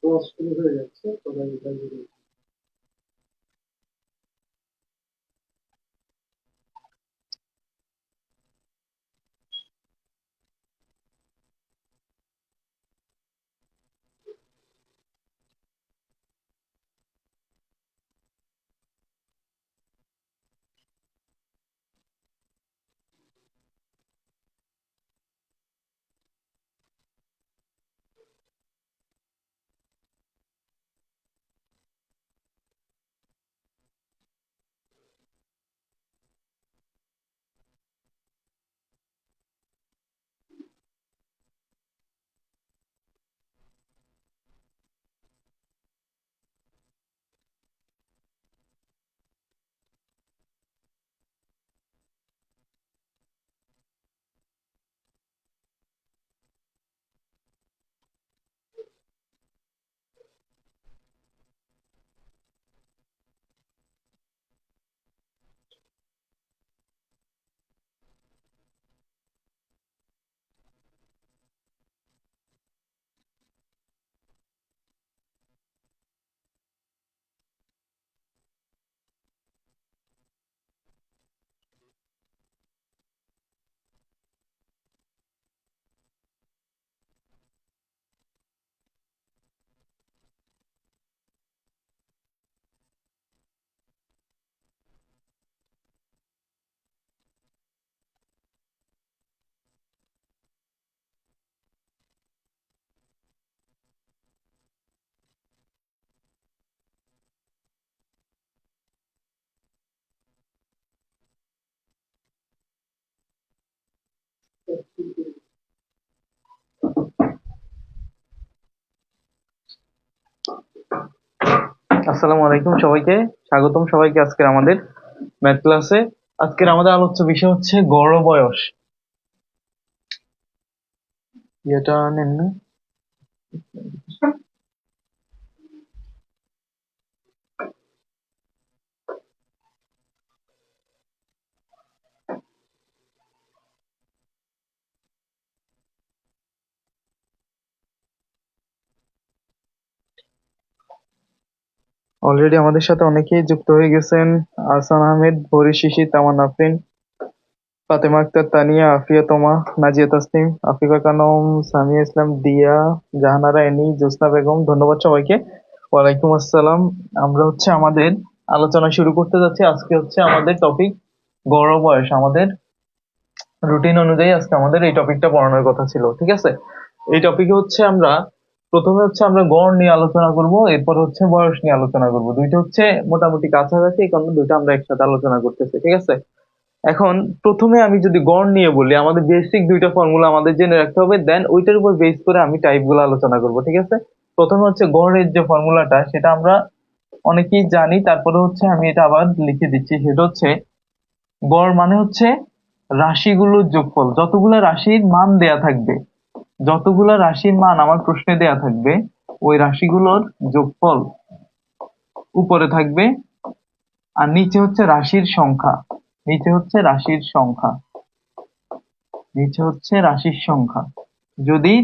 Class শুরু হয়ে যাচ্ছে, সবাই লাইভে। আসসালামু আলাইকুম সবাইকে, স্বাগতম সবাইকে আজকের আমাদের ম্যাথ ক্লাসে। আজকের আমাদের আলোচ্য বিষয় হচ্ছে গড় বয়স। এটা নেন না। অলরেডি আমাদের সাথে অনেকেই যুক্ত হয়ে গেছেন। আহসান আহমেদ, বরিশ শিশি, তামান আফরিন, ফাতেমা আক্তার, তানিয়া, আফিয়া তোমা, নাজিয়া তাসনিম, আফিফা কানম, সামিয়া ইসলাম, দিয়া, জাহানারা, এনি, জোসনা বেগম, ধন্যবাদ সবাইকে। ওয়ালাইকুম আসসালাম। আমরা আমাদের আলোচনা শুরু করতে যাচ্ছি। আজকে আমাদের টপিক গড় বয়স। আমাদের রুটিন অনুযায়ী আজকে আমাদের এই টপিকটা পড়ানোর কথা ছিল, ঠিক আছে? এই টপিকে আমরা প্রথমে আমরা গড় নিয়ে আলোচনা করব, এরপর বয়স নিয়ে আলোচনা করব। দুইটা মোটামুটি কাছাকাছি, এই কারণে দুইটা আমরা একসাথে আলোচনা করতেছি, ঠিক আছে? এখন প্রথমে আমি যদি গড় নিয়ে বলি, আমাদের বেসিক দুইটা ফর্মুলা আমাদের জেনে রাখতে হবে, দেন ওইটার উপর বেস করে আমি টাইপ গুলো আলোচনা করব, ঠিক আছে? প্রথমে গড়ের যে ফর্মুলাটা সেটা আমরা অনেকেই জানি, তারপরে আমি এটা আবার লিখে দিচ্ছি। সেটা গড় মানে রাশিগুলোর যোগফল। যতগুলা রাশির মান দেয়া থাকবে, যতগুলা রাশির মান আমার প্রশ্নে দেয়া থাকবে, ওই রাশিগুলোর যোগফল উপরে থাকবে, আর নিচে রাশির সংখ্যা। নিচে রাশির সংখ্যা। নিচে রাশির সংখ্যা। যদি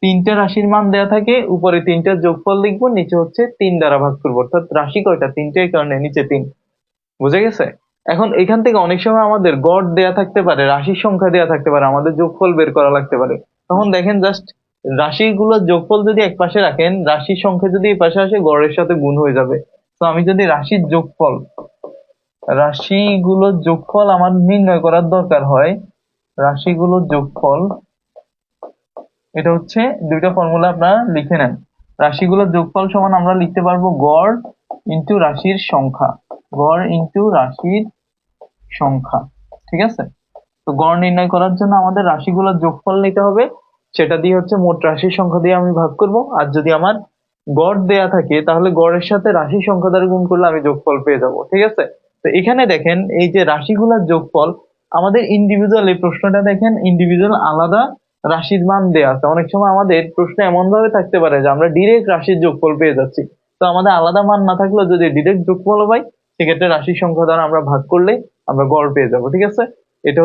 তিনটা রাশির মান দেয়া থাকে, উপরে তিনটার যোগফল লিখবো, নিচে 3 দ্বারা ভাগ করবো। অর্থাৎ রাশি কয়টা? তিনটার কারণে নিচে 3। বুঝে গেছে? এখন এখান থেকে অনেক সময় আমাদের গড় দেয়া থাকতে পারে, রাশির সংখ্যা দেয়া থাকতে পারে, আমাদের যোগফল বের করা লাগতে পারে। তখন দেখেন, জাস্ট রাশিগুলোর যোগফল যদি এক পাশে রাখেন, রাশির সংখ্যা যদি এই পাশে আসে, গড়ের সাথে গুণ হয়ে যাবে। তো আমি যদি রাশিগুলোর যোগফল আমার নির্ণয় করার দরকার হয়, রাশিগুলোর যোগফল, এটা দুইটা ফর্মুলা আপনারা লিখে নেন। রাশিগুলোর যোগফল সমান আমরা লিখতে পারবো গড় ইনটু রাশির সংখ্যা। গড় ইনটু রাশির সংখ্যা, ঠিক আছে? তো গড় নির্ণয় করার জন্য আমাদের রাশিগুলোর যোগফল নিতে হবে, সেটা দিয়ে মোট রাশির সংখ্যা দিয়ে আমি ভাগ করব। আর যদি আমার গড় দেয়া থাকে, তাহলে গড়ের সাথে রাশির সংখ্যা দ্বারা গুণ করলে আমি যোগফল পেয়ে যাব, ঠিক আছে? তো এখানে দেখেন, এই যে রাশিগুলোর যোগফল, আমাদের ইন্ডিভিজুয়াল, এই প্রশ্নটা দেখেন, ইন্ডিভিজুয়াল আলাদা রাশির মান দেয়া আছে। অনেক সময় আমাদের প্রশ্ন এমন ভাবে থাকতে পারে যে আমরা ডিরেক্ট রাশির যোগফল পেয়ে যাচ্ছি। তো আমাদের আলাদা মান না থাকলেও যদি ডিরেক্ট যোগফল পাই, সেক্ষেত্রে রাশির সংখ্যা দ্বারা আমরা ভাগ করলে আমরা গড় পেয়ে যাব, ঠিক আছে? এটা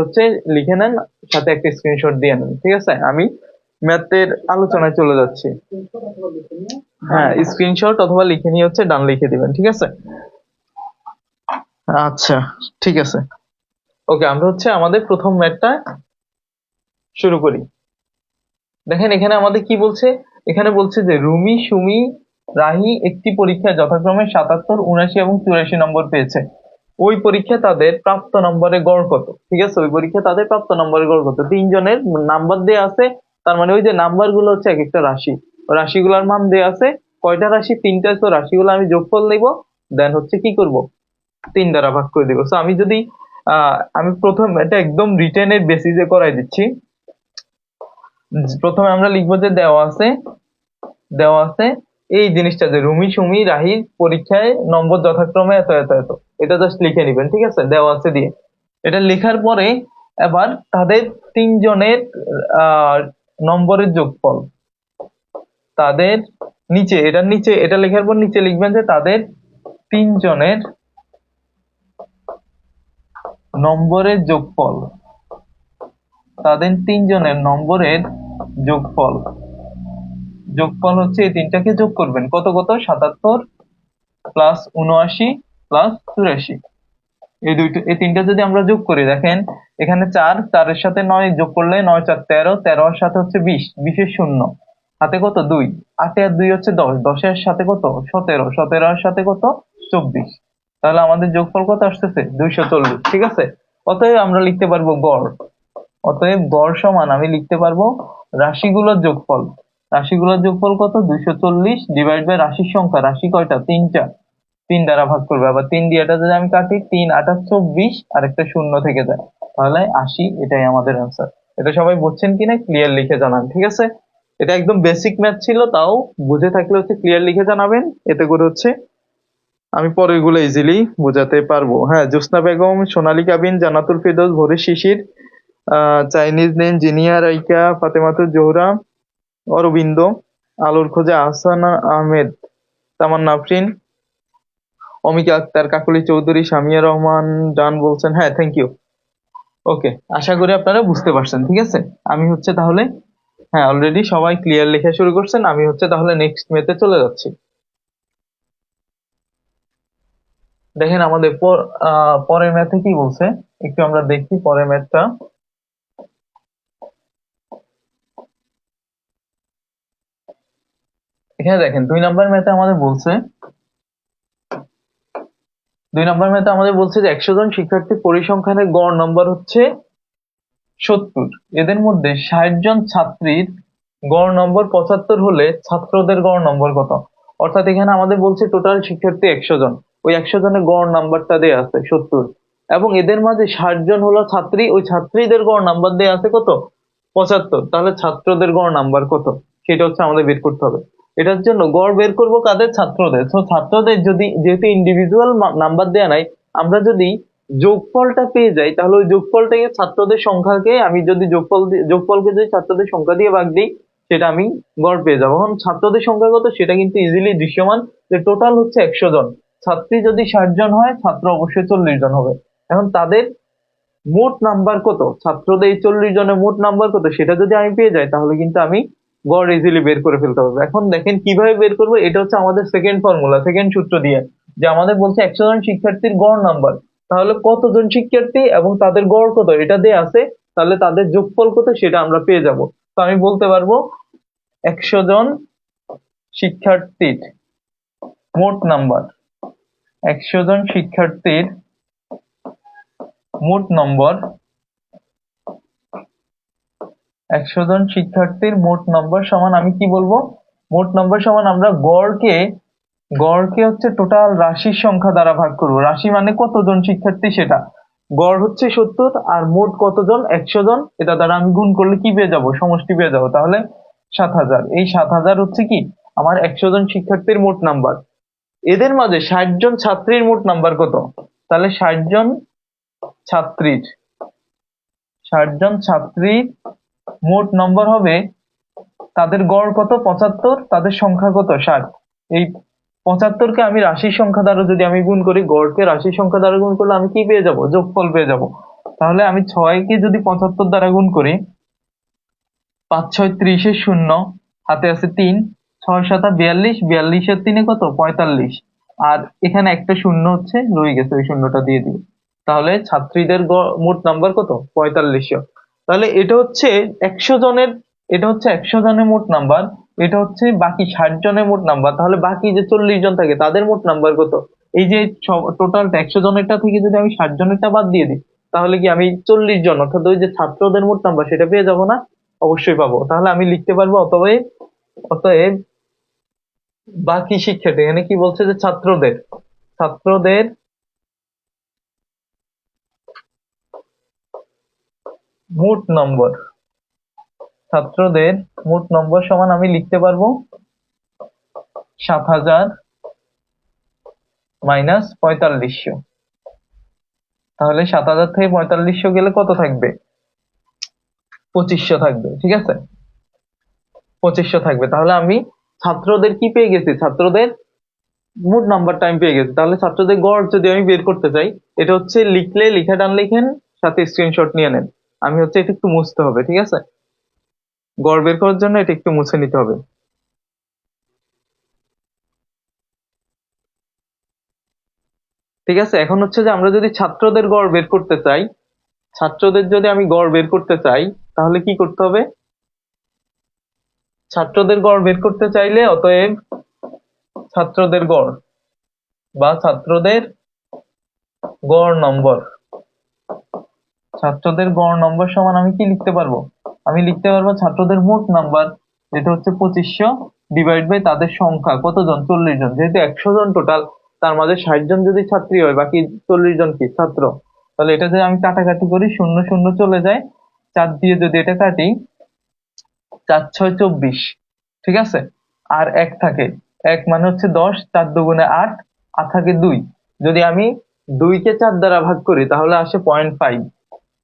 লিখে নেন, সাথে একটা স্ক্রিনশট দিয়ে নেন, ঠিক আছে? আমি ম্যাথের আলোচনায় চলে যাচ্ছি। স্ক্রিনশট অথবা লিখে নিয়ে হ্যাঁ, স্ক্রিনশট অথবা লিখে নিয়ে হচ্ছে ডান লিখে দিবেন, ঠিক আছে? আচ্ছা, ঠিক আছে। ওকে, আমরা হচ্ছে আমাদের প্রথম ম্যাথটা শুরু করি। দেখেন এখানে আমাদের কি বলছে, এখানে বলছে যে রুমি, সুমি, রাহি একটি পরীক্ষায় যথাক্রমে 77, 79 এবং 84 নম্বর পেয়েছে। ওই পরীক্ষায় তাদের প্রাপ্ত নম্বরের গড় কত? ঠিক আছে, ওই পরীক্ষায় তাদের প্রাপ্ত নম্বরের গড় কত? তিনজনের নাম্বার দেয়া আছে, তার মানে ওই যে নাম্বার গুলো হচ্ছে এক একটা রাশি, রাশিগুলোর মান দেয়া আছে। কয়টা রাশি? তিনটা। তো রাশিগুলো আমি যোগফল নিব, দেন হচ্ছে কি করব, 3 দ্বারা ভাগ করে দিব। সো আমি যদি আমি প্রথম এটা একদম রিটেনের বেসিসে করাই দিচ্ছি। প্রথমে আমরা লিখবো যে দেওয়া আছে এই জিনিসটা, যে রুমি, সুমি, রাহির পরীক্ষায় নম্বর যথাক্রমে এত এত এত, এটা জাস্ট লিখে নিবেন, ঠিক আছে? দেওয়া আছে দিয়ে এটা লেখার পরে এবার তাদের তিনজনের নম্বরের যোগফল, তাদের নিচে এটা লেখার পর নিচে লিখবেন যে তাদের তিনজনের নম্বরের যোগফল, তাদের তিনজনের নম্বরের যোগফল যোগফল হচ্ছে এই তিনটাকে যোগ করবেন। কত কত? 77 প্লাস 79 প্লাস 84। এই তিনটা যদি আমরা যোগ করি, দেখেন এখানে 4, 4 এর সাথে 9 যোগ করলে 9 4 13, 13 এর সাথে হচ্ছে 20, 20 এর শূন্য হাতে কত? 2, 8 আর 2 হচ্ছে 10, 10 এর সাথে কত? 17, 17 এর সাথে কত? 24। তাহলে আমাদের যোগফল কত আসতেছে? 240, ঠিক আছে? অতএব আমরা লিখতে পারবো গড়। অতএব গড় সমান আমি লিখতে পারবো রাশিগুলোর যোগফল। রাশিগুলোর যোগফল কত? 240 ডিভাইড বাই রাশির সংখ্যা। রাশি কয়টা? 3টা। 3 দ্বারা ভাগ করবে, আবার 3 দিয়ে এটা যদি আমি কাটি, 3 8 24 আর একটা শূন্য থেকে যায়, তাহলে 80। এটাই আমাদের অ্যান্সার। এটা সবাই বুঝছেন কিনা ক্লিয়ার লিখে জানান, ঠিক আছে? এটা একদম বেসিক ম্যাথ ছিল, তাও বুঝে থাকলে হচ্ছে ক্লিয়ার লিখে জানাবেন, এতে করে হচ্ছে আমি পরের গুলো ইজিলি বোঝাতে পারবো। হ্যাঁ, জ্যোৎস্না বেগম, সোনালী কাবিন, জান্নাতুল ফেরদৌস, ভোরের শিশির, চাইনিজ নেম জিনিয়া রাইকা, ফাতেমাতুর জোহরা, অরবিন্দ, আলোর খোঁজে আহসান আহমেদ, তামান্না আফরিন, অমিকা আক্তার, কাকলি চৌধুরী, সামিয়া রহমান, ডান বলছেন। হ্যাঁ, থ্যাংক ইউ। ওকে, আশা করি আপনারা বুঝতে পারছেন, ঠিক আছে? আমি হচ্ছে তাহলে, হ্যাঁ অলরেডি সবাই ক্লিয়ার লেখা শুরু করছেন, আমি হচ্ছে তাহলে নেক্সট মেতে চলে যাচ্ছি। দেখেন আমাদের পরের ম্যাথে কি বলছে, একটু আমরা দেখি পরের ম্যাথটা। এখানে দেখেন 2 নাম্বার ম্যাথে আমাদের বলছে, 2 নাম্বার ম্যাথে আমাদের বলছে যে 100 জন শিক্ষার্থী পরিসংখ্যানের গড় নম্বর হচ্ছে 70। এদের মধ্যে 60 জন ছাত্রীর গড় নম্বর 75 হলে ছাত্রদের গড় নম্বর কত? অর্থাৎ এখানে আমাদের বলছে টোটাল শিক্ষার্থী 100 জন, ওই 100 জনের গড় নাম্বারটা দেয়া আছে 70, এবং এদের মাঝে 60 জন হলো ছাত্রী, ওই ছাত্রীদের গড় নাম্বার দেয়া আছে কত? 75। তাহলে ছাত্রদের গড় নাম্বার কত, সেটা হচ্ছে আমাদের বের করতে হবে। এটার জন্য গড় বের করব কাদের? ছাত্রদের। তো ছাত্রদের যদি, যেহেতু ইন্ডিভিজুয়াল নাম্বার দেয়া নাই, আমরা যদি যোগফলটা পেয়ে যাই, তাহলে ওই যোগফলটাকে ছাত্রদের সংখ্যাকে আমি যদি যোগফলকে যদি ছাত্রদের সংখ্যা দিয়ে ভাগ দিই, সেটা আমি গড় পেয়ে যাবো। এখন ছাত্রদের সংখ্যা কত সেটা কিন্তু ইজিলি দৃশ্যমান, যে টোটাল হচ্ছে 100 জন, ছাত্রী যদি 60 জন হয়, ছাত্র অবশ্যই 40 জন হবে। এখন তাদের মোট নাম্বার কত, ছাত্রদের এই 40 জনের মোট নাম্বার কত, সেটা যদি আমি পেয়ে যাই, তাহলে কিন্তু আমি গড় ইজিলি বের করে ফেলতে পারবো। এখন দেখেন কিভাবে বের করবো, এটা হচ্ছে আমাদের সেকেন্ড ফর্মুলা, সেকেন্ড সূত্র দিয়ে, যে আমাদের বলছে 100 জন শিক্ষার্থীর গড় নাম্বার, তাহলে কতজন শিক্ষার্থী এবং তাদের গড় কত এটা দিয়ে আছে, তাহলে তাদের যোগফল কত সেটা আমরা পেয়ে যাব। তো আমি বলতে পারবো 100 জন শিক্ষার্থীর মোট নাম্বার, 100 জন শিক্ষার্থীর মোট নম্বর, 100 জন শিক্ষার্থীর মোট নম্বর সমান আমি কি বলবো, মোট নম্বর সমান আমরা গড়কে হচ্ছে টোটাল রাশির সংখ্যা দ্বারা ভাগ করব। রাশি মানে কতজন শিক্ষার্থী সেটা, গড় হচ্ছে 70 আর মোট কতজন 100 জন, এটা দ্বারা আমি গুণ করলে কি পেয়ে যাব, সমষ্টি পেয়ে যাব। তাহলে 7000, এই 7000 হচ্ছে কি আমার 100 জন শিক্ষার্থীর মোট নাম্বার। এদের মাঝে 60 জন ছাত্রীর মোট নাম্বার কত, তাহলে 60 জন ছাত্রীর, 60 জন ছাত্রীর মোট নম্বর হবে, তাদের গড় কত 75, তাদের সংখ্যা কত 60। এই 75কে আমি রাশির সংখ্যা দ্বারা যদি আমি গুণ করি, গড়কে রাশির সংখ্যা দ্বারা গুণ করলে আমি কি পেয়ে যাব, যোগফল পেয়ে যাব। তাহলে আমি 6 কে যদি 75 দ্বারা গুণ করি, 5 6 30 শূন্য, হাতে আছে 3, 6 7 42, 42 3 কত 45, আর এখানে একটা শূন্য হচ্ছে রয়ে গেছে, ওই শূন্যটা দিয়ে দিই। তাহলে ছাত্রীদের মোট নাম্বার কত 4500। তাহলে এটা হচ্ছে 100 জনের, এটা হচ্ছে 100 জনের মোট নাম্বার, এটা হচ্ছে বাকি 60 জনের মোট নাম্বার। তাহলে বাকি যে 40 জন থাকে তাদের মোট নাম্বার কত? এই যে টোটালটা 100 জনেরটা থেকে যদি আমি 60 জনেরটা বাদ দিয়ে দিই, তাহলে কি আমি 40 জন অর্থাৎ ওই যে ছাত্রদের মোট নাম্বার সেটা পেয়ে যাবো না? অবশ্যই পাবো। তাহলে আমি লিখতে পারবো অতএব, অতএব বাকি শিক্ষার্থী, এখানে কি বলছে যে ছাত্রদের, ছাত্রদের মোট নম্বর, ছাত্রদের মোট নম্বর সমান আমি লিখতে পারবো 7000 মাইনাস 4500। তাহলে 7000 থেকে 4500 গেলে কত থাকবে? 2500 থাকবে, ঠিক আছে? 2500 থাকবে। তাহলে আমি ছাত্রদের কি পেয়ে গেছি? ছাত্রদের মোট নাম্বারটা আমি পেয়ে গেছি। তাহলে ছাত্রদের গড় যদি আমি বের করতে চাই, এটা হচ্ছে লিখলে লিখে টান লিখেন, সাথে স্ক্রিনশট নিয়ে নেন। আমি হচ্ছে এটা একটু মুছতে হবে, ঠিক আছে? গড় বের করার জন্য এটা একটু মুছে নিতে হবে। ঠিক আছে, এখন হচ্ছে যে আমরা যদি ছাত্রদের গড় বের করতে চাই, ছাত্রদের যদি আমি গড় বের করতে চাই, তাহলে কি করতে হবে? ছাত্রদের গড় বের করতে চাইলে অতএব ছাত্রদের গড় বা ছাত্রদের গড় নম্বর, ছাত্রদের গড় নম্বর সমান আমি কি লিখতে পারবো? আমি লিখতে পারবো ছাত্রদের মোট নাম্বার, যেটা হচ্ছে 2500, ডিভাইড বাই তাদের সংখ্যা কতজন? 40 জন। যেহেতু 100 জন টোটাল, তার মাঝে 60 জন যদি ছাত্রী হয়, বাকি 40 জন কি ছাত্র। তাহলে এটা যদি আমি কাটাকাটি করি, শূন্য শূন্য চলে যায়, 4 দিয়ে যদি এটা কাটি, 4 6 24, ঠিক আছে? আর 1 থাকে, 1 মানে হচ্ছে 10, 4 দুগুণে 8, আর থাকে 2। যদি আমি 2 কে 4 দ্বারা ভাগ করি তাহলে আসে 0.5।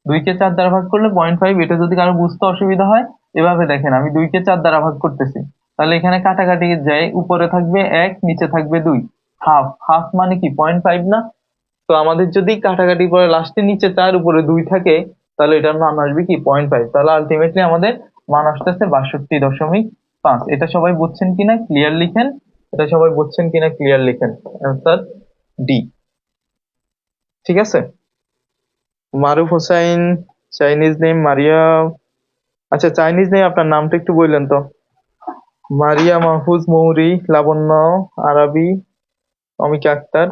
2 কে 4 দ্বারা ভাগ করলে 0.5। এটা যদি কারো বুঝতে অসুবিধা হয়, এভাবে দেখেন, আমি 2 কে 4 দ্বারা ভাগ করতেছি। তাহলে এখানে কাটাকাটি যায়, উপরে থাকবে 1, নিচে থাকবে 2, হাফ। হাফ মানে কি 0.5 না? তো আমাদের যদি কাটাকাটি পরে লাস্টে নিচে 4 উপরে 2 থাকে, তাহলে এটার মান আসবে কি 0.5। তাহলে আলটিমেটলি আমাদের মান আসতেছে 62.5। এটা সবাই বুঝছেন কিনা ক্লিয়ার লিখেন, এটা সবাই বুঝছেন কিনা ক্লিয়ার লিখেন। অ্যান্সার ডি, ঠিক আছে? মারুফ হোসাইন, চাইনিজ নেম মারিয়া। আচ্ছা, চাইনিজ নেম আপনার নামটা একটু বললেন তো? মারিয়া মাহফুজ মৌরি, লাবণ্য আরাবি, অমিকা আক্তার,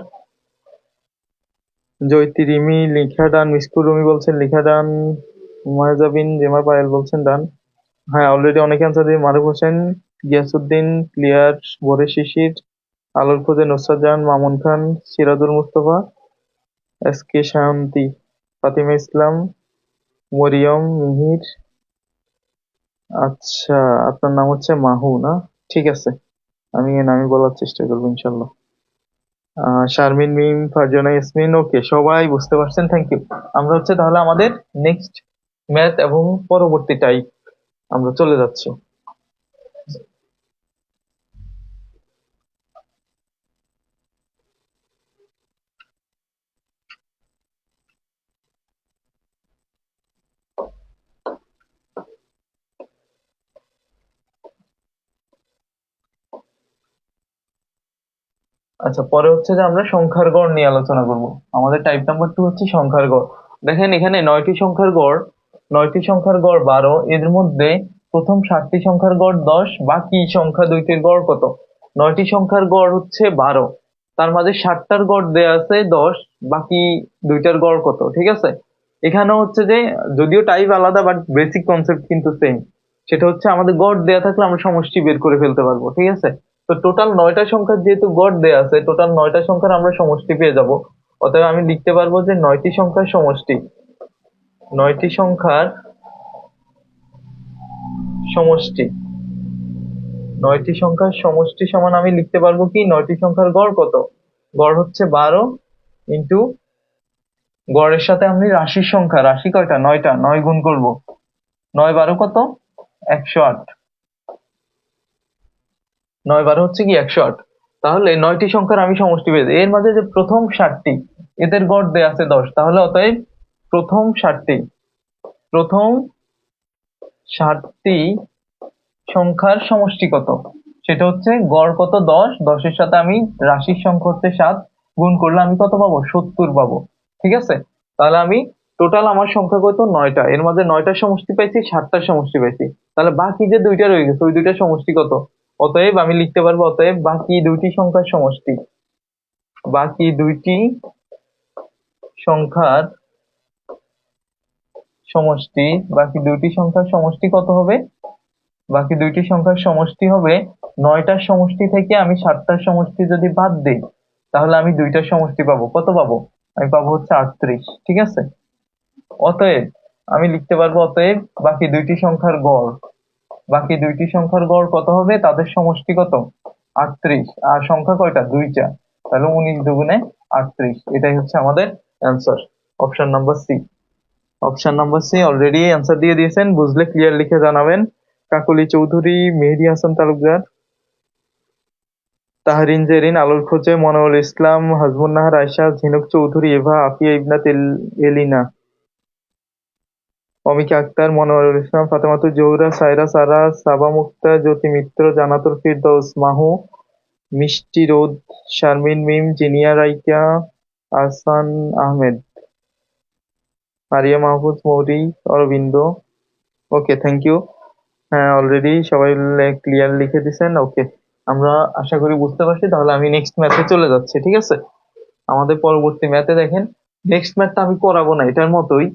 জয়তী রিমি, লিখা ডান, মিসকুর রুমি বলছেন লিখা ডান, মায়াজাবিন জেমা পায়েল বলছেন ডান। হ্যাঁ, অলরেডি অনেক অ্যান্সার দিয়ে মারুফ হোসেন, গিয়াসউদ্দিন ক্লিয়ার, ভোরে শিশির, আলোর খোঁজে নুসরাত জাহান, মামুন খান, সিরাজুল মুস্তফা, এস কে শান্তি, ফাতিমা ইসলাম, মরিয়ম মিহির। আচ্ছা, আপনার নাম হচ্ছে মাহু না? ঠিক আছে, আমি এ নামই বলার চেষ্টা করবো ইনশাল্লাহ। শারমিন মিম, ফারজানা ইয়াসমিন, ওকে, সবাই বুঝতে পারছেন, থ্যাংক ইউ। আমরা হচ্ছে তাহলে আমাদের নেক্সট ম্যাথ এবং পরবর্তী টাইপ আমরা চলে যাচ্ছি। আচ্ছা, পরে হচ্ছে যে আমরা সংখ্যার গড় নিয়ে আলোচনা করব। আমাদের টাইপ নাম্বার 2 হচ্ছে সংখ্যার গড়। দেখেন এখানে 9টি সংখ্যার গড়, 9টি সংখ্যার গড় 12, এর মধ্যে প্রথম 7টি সংখ্যার গড় 10, বাকি সংখ্যা দুইটির গড় কত? 9টি সংখ্যার গড় হচ্ছে 12, তার মাঝে 7টার গড় দেয়া আছে 10, বাকি দুইটার গড় কত? ঠিক আছে, এখানে হচ্ছে যে যদিও টাইপ আলাদা বাট বেসিক কনসেপ্ট কিন্তু সেম। সেটা হচ্ছে আমাদের গড় দেয়া থাকলে আমরা সমষ্টি বের করে ফেলতে পারবো, ঠিক আছে? তো টোটাল 9টা সংখ্যার যেহেতু গড় দেয়া আছে, টোটাল 9টা সংখ্যার আমরা সমষ্টি পেয়ে যাব। অতএব আমি লিখতে পারবো যে 9টি সংখ্যার সমষ্টি, 9টি সংখ্যার সমষ্টি, 9টি সংখ্যার সমষ্টি সমান আমি লিখতে পারবো কি 9টি সংখ্যার গড় কত? গড় হচ্ছে 12 ইন্টু গড়ের সাথে আমি রাশির সংখ্যা, রাশি কয়টা? 9টা, 9 গুণ করব, 9 12 কত? 108। 9 12 হচ্ছে কি 108। তাহলে 9টি সংখ্যার আমি সমষ্টি পেয়েছি। এর মাঝে যে প্রথম 7টি, এদের গড় দেয়া আছে 10, তাহলে অতএব প্রথম 7টি, প্রথম 60টি সংখ্যার সমষ্টি কত, সেটা হচ্ছে গড় কত 10, 10-এর সাথে আমি রাশির সংখ্যা হচ্ছে 7 গুণ করলে আমি কত পাবো, 70 পাবো। ঠিক আছে, তাহলে আমি টোটাল আমার সংখ্যা কত, 9টা, এর মধ্যে 9টার সমষ্টি পাইছি, 7টার সমষ্টি পাইছি। তাহলে বাকি যে দুইটা রয়ে গেছে ওই দুইটার সমষ্টি কত? অতএব আমি লিখতে পারবো, অতএব বাকি দুইটি সংখ্যার সমষ্টি, বাকি দুইটি সংখ্যার সমষ্টি, বাকি দুইটি সংখ্যার সমষ্টি কত হবে? বাকি দুইটি সংখ্যার সমষ্টি হবে 9টার সমষ্টি থেকে আমি 7টার সমষ্টি যদি বাদ দিই তাহলে আমি দুইটার সমষ্টি পাবো। কত পাবো? আমি পাবো হচ্ছে 38। ঠিক আছে, অতএব আমি লিখতে পারবো, অতএব বাকি দুইটি সংখ্যার গড়, বাকি দুইটি সংখ্যার গড় কত হবে, তাদের সমষ্টি কত, 38। আর সংখ্যা কয়টা, দুইটা, তাহলে 19 দুগুণে 38। এটাই হচ্ছে আমাদের answer, option number C. Option number C already answer দিয়ে দিয়েছেন, বুঝলে ক্লিয়ার লিখে জানাবেন। কাকলি চৌধুরী, মেহেদী হাসান তালুকদার, তাহরিন জেরিন, আলোর খোঁজে, মনোয়ার ইসলাম, হাজমুন নাহার আয়শা, ঝিনুক চৌধুরী, এভা, আফিয়া ইবনাত এলিনা, অমিকা আক্তার, মনোয়ারুল ইসলাম, ফাতেমাতুল জোহরা, সায়রা সারা, সাবা মুক্তা, জ্যোতি মিত্র, জান্নাতুল ফিরদৌস, মাহু, মিষ্টি রোদ, শারমিন মিম, জিনিয়া রাইকা, আহসান আহমেদ, আরিয়া মাহফুজ, মৌরি, অরবিন্দ। ওকে, থ্যাংক ইউ। হ্যাঁ, অলরেডি সবাই ক্লিয়ার লিখে দিছেন। ওকে, আমরা আশা করি বুঝতে পারছি। তাহলে আমি নেক্সট ম্যাথে চলে যাচ্ছি। ঠিক আছে, আমাদের পরবর্তী ম্যাথে দেখেন, নেক্সট ম্যাথটা আমি করাবো না এটার মতোই,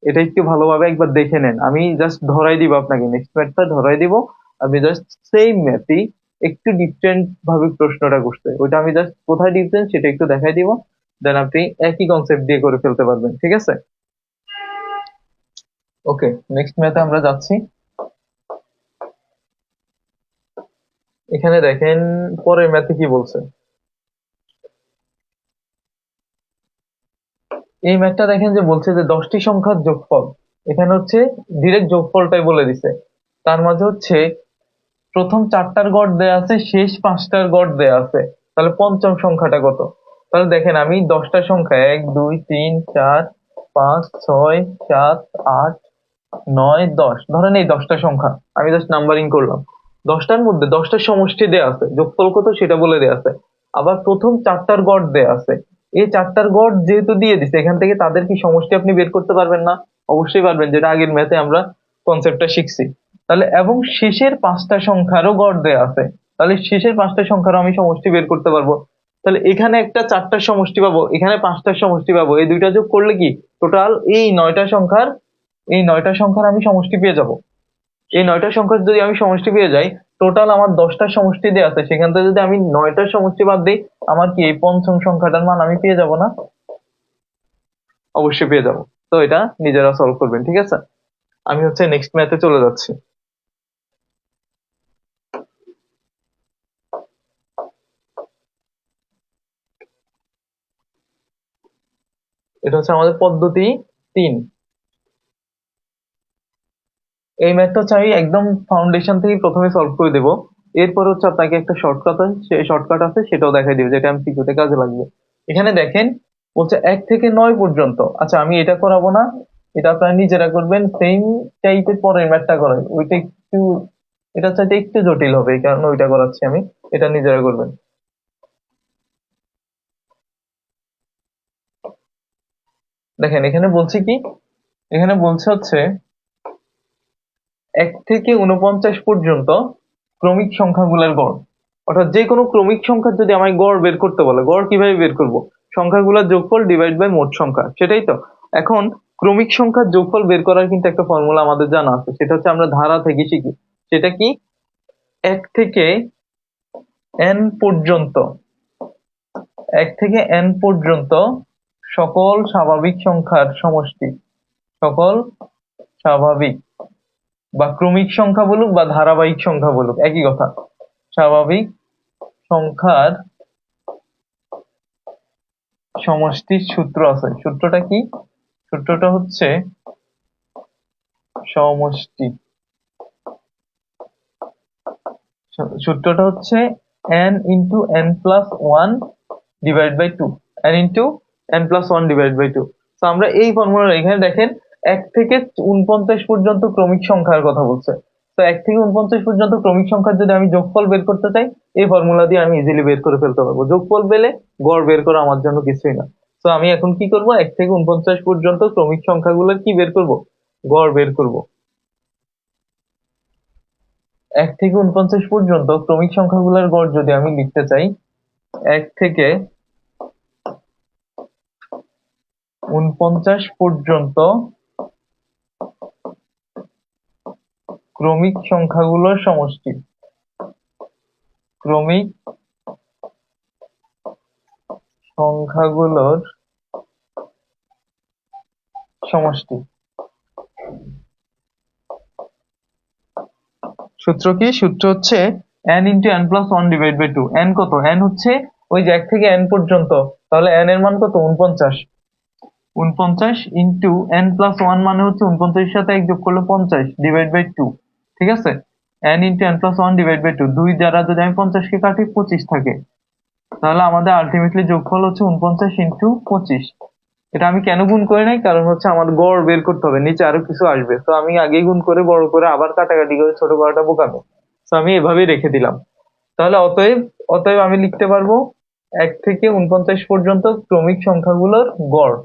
এটা একটু ভালোভাবে একবার দেখে নেন। আমি জাস্ট ধরাই দিব আপনাকে, নেক্সট ম্যাথটা ধরাই দিব। আমি জাস্ট সেম ম্যাথই একটু ডিফারেন্ট ভাবে প্রশ্নটা করতে, ওইটা আমি জাস্ট কোথায় ডিফারেন্ট সেটা একটু দেখাই দিব, দেন আপনি একই কনসেপ্ট দিয়ে করে ফেলতে পারবেন। ঠিক আছে, ওকে, নেক্সট ম্যাথে আমরা যাচ্ছি। এখানে দেখেন পরের ম্যাথে কি বলছে। এই ম্যাথটা দেখেন যে বলছে যে 10টি সংখ্যার যোগফল, এখানে হচ্ছে ডিরেক্ট যোগফলটাই বলে দিছে। তার মাঝে হচ্ছে প্রথম 4টার গড় দেয়া আছে, শেষ 5টার গড় দেয়া আছে, তাহলে পঞ্চম সংখ্যাটা কত? তাহলে দেখেন আমি 10টা সংখ্যা 1 2 3 4 5 6 7 8 9 10, ধরেন এই 10টা সংখ্যা আমি জাস্ট নাম্বারিং করলাম। 10টার মধ্যে 10টার সমষ্টি দেয়া আছে, যোগফল কত সেটা বলে দেয়া আছে। আবার প্রথম 4টার গড় দেয়া আছে, এই 4টার গড় যেহেতু দিয়ে দিছে, এখান থেকে তাদের কি সমষ্টি আপনি বের করতে পারবেন না? অবশ্যই পারবেন, যেটা আগের ম্যাথে আমরা কনসেপ্টটা শিখছি। তাহলে এবং শেষের 5টা সংখ্যারও গড় দেয়া আছে, তাহলে শেষের 5টা সংখ্যারও আমি সমষ্টি বের করতে পারবো। তাহলে এখানে একটা 4টার সমষ্টি পাবো, এখানে 5টার সমষ্টি পাবো, এই দুইটা যোগ করলে কি টোটাল এই 9টা সংখ্যার, এই 9টা সংখ্যার আমি সমষ্টি পেয়ে যাব। এই 9টা সংখ্যার যদি আমি সমষ্টি পেয়ে যাই, টোটাল আমার 10টার সমষ্টি দেওয়া আছে, সেখান থেকে যদি আমি 9টার সমষ্টি বাদ দিই, আমার কি এই পঞ্চম সংখ্যাটার মান আমি পেয়ে যাব না? অবশ্যই পেয়ে যাব। তো এটা নিজেরা সলভ করবেন। ঠিক আছে, আমি হচ্ছে নেক্সট ম্যাথে চলে যাচ্ছি। এটা হচ্ছে আমাদের পদ্ধতি 3। এই ম্যাথটা হচ্ছে আমি একদম ফাউন্ডেশন থেকে প্রথমে সলভ করে দেবো, এরপর হচ্ছে আপনাকে একটা শর্টকাট আছে, সেই শর্টকাট আছে সেটাও দেখাই দিব, যেটা আমি সিকিউতে কাজে লাগবে। এখানে দেখেন বলছে 1 থেকে 9 পর্যন্ত। আচ্ছা, আমি এটা করাবো না, এটা আপনারা নিজেরা করবেন। সেম টাইপের পরের ম্যাথটা করাই, ওইটা একটু, এটা চাইতে একটু জটিল হবে, এই কারণে ওইটা করাচ্ছি আমি, এটা নিজেরা করবেন। দেখেন এখানে বলছি কি, এখানে বলছে হচ্ছে 1 থেকে 49 পর্যন্ত ক্রমিক সংখ্যাগুলোর গড়। অর্থাৎ যে কোনো ক্রমিক সংখ্যার যদি আমায় গড় বের করতে বলে, গড় কিভাবে বের করব? সংখ্যাগুলোর যোগফল ডিভাইড বাই মোট সংখ্যা, সেটাই তো। এখন ক্রমিক সংখ্যার যোগফল বের করার কিন্তু একটা ফর্মুলা আমাদের জানা আছে, সেটা হচ্ছে আমরা ধারা থেকে শিখি। সেটা কি, 1 থেকে n পর্যন্ত, 1 থেকে n পর্যন্ত সকল স্বাভাবিক সংখ্যার সমষ্টি, সকল স্বাভাবিক বা ক্রমিক সংখ্যা বলুক বা ধারাবাহিক সংখ্যা বলুক, একই কথা, স্বাভাবিক সংখ্যার সমষ্টির সূত্র আছে। সূত্রটা কি? সূত্রটা হচ্ছে সমষ্টি, সূত্রটা হচ্ছে n into n plus one divide by two, n into n plus one divide by two. তো আমরা এই ফর্মুলা, এখানে দেখেন 1 থেকে 49 পর্যন্ত ক্রমিক সংখ্যার কথা বলছে। তো 1 থেকে 49 পর্যন্ত ক্রমিক সংখ্যার যদি আমি যোগফল বের করতে চাই, এই ফর্মুলা দিয়ে আমি ইজিলি বের করে ফেলতে পারবো। যোগফল পেলে গড় বের করা আমার জন্য কিছুই না। তো আমি এখন কি করব, 1 থেকে 49 পর্যন্ত ক্রমিক সংখ্যাগুলোর কি বের করব, গড় বের করব। 1 থেকে 49 পর্যন্ত ক্রমিক সংখ্যাগুলোর গড় যদি আমি লিখতে চাই, 1 থেকে 49 পর্যন্ত ক্রমিক সংখ্যাগুলোর সমষ্টি, ক্রমিক সংখ্যাগুলোর সমষ্টি। সূত্র কি? সূত্র হচ্ছে n into n plus one divide by two. n কত? n হচ্ছে ওই যে 1 থেকে n পর্যন্ত, তাহলে n এর মান কত? 49। 49 ইন্টু n প্লাস ওয়ান মানে হচ্ছে 49 এর সাথে 1 যোগ করলে 50 ডিভাইড বাই টু। ঠিক আছে, n into n plus one divide by two. 2 দ্বারা যদি আমি 50 কে কাটি 25 থাকে, তাহলে আমাদের আলটিমেটলি যোগফল হচ্ছে 49 ইন্টু 25। এটা আমি কেন গুণ করে নাই, কারণ হচ্ছে আমাদের গড় বের করতে হবে, নিচে আরো কিছু আসবে। তো আমি আগেই গুণ করে বড় করে আবার কাটাকাটি করে ছোট করাটা বোকামি। তো আমি এভাবেই রেখে দিলাম। তাহলে অতএব অতএব আমি লিখতে পারবো 1 থেকে 49 পর্যন্ত ক্রমিক সংখ্যাগুলোর গড়,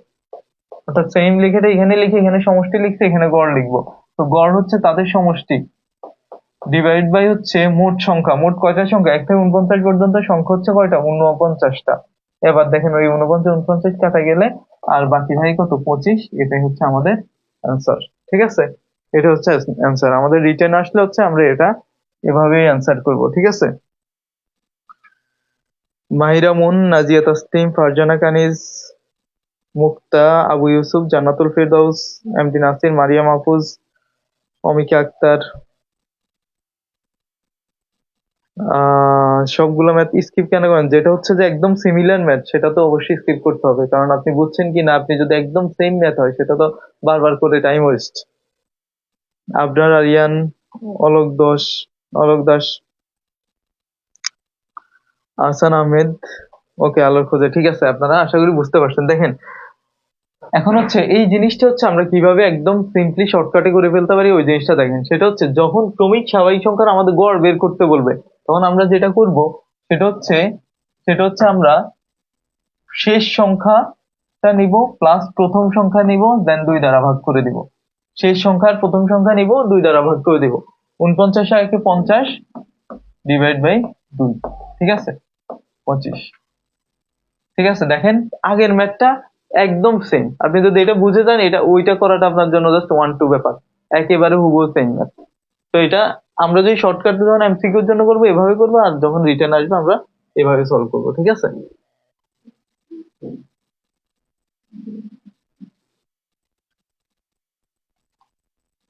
অর্থাৎ সেম লিখে এখানে লিখে এখানে সমষ্টি লিখছে, এখানে গড় লিখবো। তো গড় হচ্ছে তাদের সমষ্টি ডিভাইড বাই হচ্ছে মোট সংখ্যা। মোট কয়টা সংখ্যা? 1 থেকে 49 পর্যন্ত সংখ্যা হচ্ছে কয়টা? 49টা। এবার দেখেন ওই 49 কাটা গেলে আর বাকি থাকে কত? 25। এটাই হচ্ছে আমাদের অ্যান্সার। ঠিক আছে, এটা হচ্ছে অ্যান্সার। আমাদের রিটেন আসলে হচ্ছে আমরা এটা এভাবেই অ্যান্সার করব। ঠিক আছে, মাহিরা মুন, নাজিয়া তাসলিম, ফারজানা কানিজ, মুক্তা, আবু ইউসুফ, জান্নাতুল ফেরদৌস, এমডি নাসির, মারিয়া মাহফুজ, অমিকা আক্তার, সবগুলো ম্যাথ স্কিপ কেন করেন? যেটা হচ্ছে যে একদম সিমিলার ম্যাথ সেটা তো অবশ্যই স্কিপ করতে হবে, কারণ আপনি বুঝছেন কি না, আপনি যদি একদম সেম ম্যাথ হয় সেটা তো বারবার করে টাইম ওয়েস্ট। আবরার আরিয়ান, অলোক দাস, অলোক দাস, আহসান আহমেদ, ওকে, আলোর খোঁজে। ঠিক আছে, আপনারা আশা করি বুঝতে পারছেন। দেখেন এখন হচ্ছে এই জিনিসটা হচ্ছে আমরা কিভাবে একদম সিম্পলি শর্টকাটে করে ফেলতে পারি, ওই জিনিসটা দেখেন। সেটা হচ্ছে যখন ক্রমিক স্বাভাবিক সংখ্যার আমাদের গড় বের করতে বলবে, তখন আমরা যেটা করব সেটা হচ্ছে আমরা শেষ সংখ্যাটা নিব প্লাস প্রথম সংখ্যা নিব, দেন 2 দ্বারা ভাগ করে দিব। শেষ সংখ্যার প্রথম সংখ্যা নিব, 2 দ্বারা ভাগ করে দিব। 49 আর 50 ডিভাইড বাই 2। ঠিক আছে, 25। ঠিক আছে, দেখেন আগের ম্যাথটা একদম সেম। আপনি যদি এটা বুঝে যান, এটা ওইটা করাটা আপনার জন্য জাস্ট 1-2 ব্যাপার, একেবারে হুবহু সেম ম্যাথ। তো এটা আমরা যদি শর্টকাট যখন এমসিকিউর জন্য করবো এভাবে করবো, আর যখন রিটার্ন আসবে আমরা এভাবে সলভ করবো। ঠিক আছে,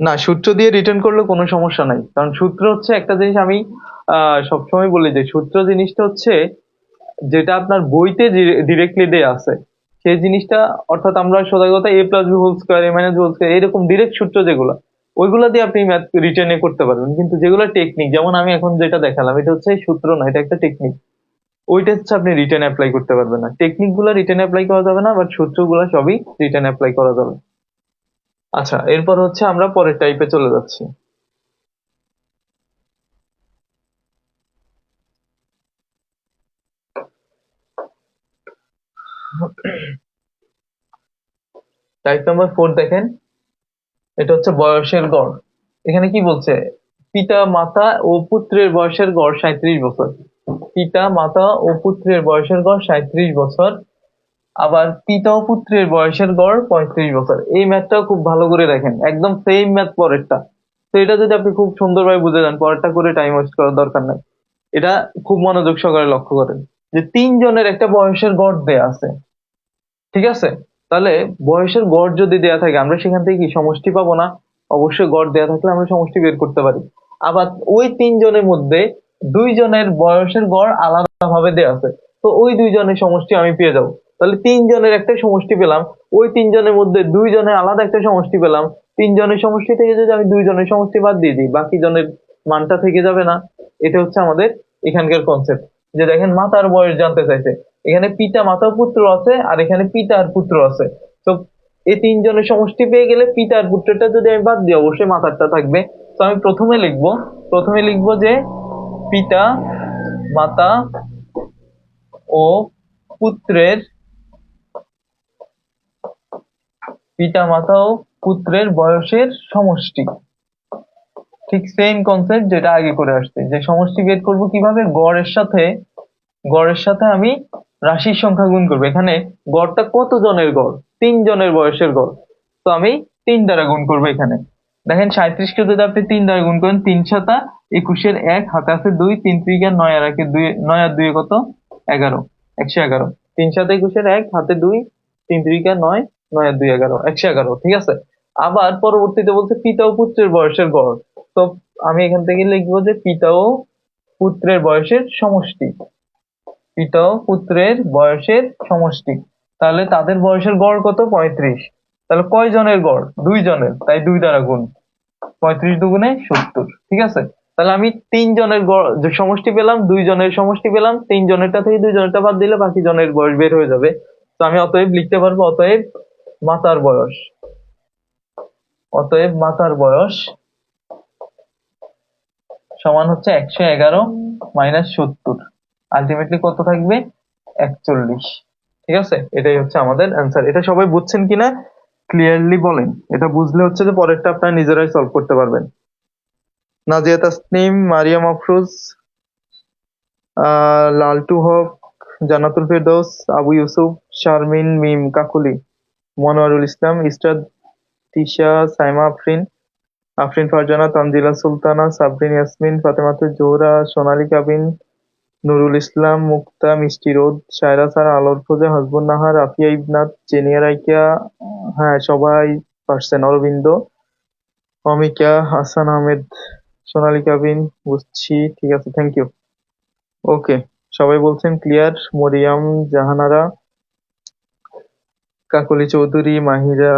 না সূত্র দিয়ে রিটার্ন করলে কোনো সমস্যা নাই, কারণ সূত্র হচ্ছে একটা জিনিস আমি সবসময় বলি যে সূত্র জিনিসটা হচ্ছে যেটা আপনার বইতে ডিরেক্টলি দেয়া আছে সেই জিনিসটা, অর্থাৎ আমরা সোজা কথা a প্লাস বি হোল স্কোয়ার, a মাইনাস বি হোল স্কোয়ার, এরকম ডিরেক্ট সূত্র যেগুলো, ওইগুলো দিয়ে আপনি ম্যাথ রিটেনে করতে পারবেন। কিন্তু যেগুলো টেকনিক, যেমন আমি এখন যেটা দেখালাম, এটা হচ্ছে সূত্র না, এটা একটা টেকনিক। ওইটা হচ্ছে আপনি রিটেন অ্যাপ্লাই করতে পারবেন না। টেকনিক গুলো রিটেন অ্যাপ্লাই করা যাবে না, বাট সূত্রগুলো সবই রিটেন অ্যাপ্লাই করা যাবে। আচ্ছা, এরপর হচ্ছে আমরা পরের টাইপে চলে যাচ্ছি। টাইপ নাম্বার 4 দেখেন, এটা হচ্ছে বয়সের গড়। এখানে কি বলছে? পিতা মাতা ও পুত্রের বয়সের গড় 37 বছর। পিতা মাতা ও পুত্রের বয়সের গড় 37 বছর। আবার পিতা ও পুত্রের বয়সের গড় 35 বছর। এই ম্যাথটাও খুব ভালো করে দেখেন, একদম সেম ম্যাথ পরেরটা। তো এটা যদি আপনি খুব সুন্দরভাবে বুঝে যান, পরেরটা করে টাইম ওয়েস্ট করার দরকার নাই। এটা খুব মনোযোগ সহকারে লক্ষ্য করেন যে 3 জনের একটা বয়সের গড় দেয়া আছে। ঠিক আছে, তাহলে বয়সের গড় যদি দেয়া থাকে আমরা সেখান থেকে কি সমষ্টি পাবো না? অবশ্যই গড় দেয়া থাকলে আমরা সমষ্টি বের করতে পারি। আবার ওই 3 জনের মধ্যে 2 জনের বয়সের গড় আলাদা ভাবে দেয়া আছে, তো ওই 2 জনের সমষ্টি আমি পেয়ে যাবো। তাহলে 3 জনের একটা সমষ্টি পেলাম, ওই 3 জনের মধ্যে 2 জনের আলাদা একটা সমষ্টি পেলাম। 3 জনের সমষ্টি থেকে যদি আমি 2 জনের সমষ্টি বাদ দিয়ে দিই, বাকি জনের মানটা থেকে যাবে না? এটা হচ্ছে আমাদের এখানকার কনসেপ্ট। যে দেখেন মাতার বয়স জানতে চাইছে, এখানে পিতা মাতা পুত্র আছে আর এখানে পিতা আর পুত্র আছে। তো এই তিনজনের সমষ্টি পেয়ে গেলে পিতা আর পুত্রটা যদি আমি বাদ দিই অবশ্যই মাতারটা থাকবে। তো আমি প্রথমে লিখবো যে পিতা মাতা ও পুত্রের বয়সের সমষ্টি। ঠিক সেম কনসেপ্ট যেটা আগে করে আসছে, যে সমষ্টি বের করব কিভাবে, গড়ের সাথে আমি রাশির সংখ্যা গুণ করবো। এখানে গড়টা কত জনের গড়, 3 জনের বয়সের গড়, তো আমি 3 দ্বারা গুণ করবো। এখানে দেখেন 37কে যদি আপনি 3 দ্বারা গুণ করেন, 3 7 21 1, হাতে আছে 2, 3 3 9 আর 1 2, 9 আর 2 কত, 11, 111। 3 7 21 1, হাতে 2, 3 3 9, 9 আর 2 11, 111। ঠিক আছে। আবার পরবর্তীতে বলছে পিতা ও পুত্রের বয়সের গড়। তো আমি এখান থেকে লিখবো যে পিতা ও পুত্রের বয়সের সমষ্টি, পিতা ও পুত্রের বয়সের সমষ্টি। তাহলে তাদের বয়সের গড় কত, 35। তাহলে কয় জনের গড়, 2 জনের, তাই 2 দ্বারা গুণ, 35 দুগুণে 70। ঠিক আছে। তাহলে আমি 3 জনের গড় যে সমষ্টি পেলাম, 2 জনের সমষ্টি পেলাম, 3 জনেরটা থেকে 2 জনেরটা বাদ দিলে বাকি জনের বয়স বের হয়ে যাবে। তো আমি অতএব লিখতে পারবো, মাতার বয়স মাতার বয়স সমান হচ্ছে 111 মাইনাস 70, আলটিমেটলি কত থাকবে, 41। ঠিক আছে, এটাই হচ্ছে আমাদের অ্যান্সার। এটা সবাই বুঝছেন কিনা ক্লিয়ারলি বলেন, এটা বুঝলে হচ্ছে যে পরেরটা আপনারা নিজেরাই সলভ করতে পারবেন। নাজিয়া তাসনিম, মারিয়াম আফরোজ, লালটু হক, জান্নাতুল ফেরদৌস, আবু ইউসুফ, শারমিন মিম কাকুলি, মনোয়ারুল ইসলাম, ইসরাত, তিশা, সাইমা আফরিন, আফরিন ফারজানা, তানজিলা সুলতানা, সাবরিন ইয়াসমিন, ফাতেমাতুজ জোহরা, সোনালী কাবিন, নুরুল ইসলাম, মুক্তা, মিষ্টি রোদ, সায়রা সারা, আলোর খোঁজা, হাসবুন নাহার, আফিয়া ইবনাথ, জেনিয়া রাইকা, হ্যাঁ সবাই পারছেন, অরবিন্দ, অমিকা, হাসান আহমেদ, সোনালী কাবিন, বুঝছি, ঠিক আছে, থ্যাংক ইউ। ওকে, সবাই বলছেন ক্লিয়ার। মরিয়াম জাহানারা, কাকলি চৌধুরী, মাহিরা,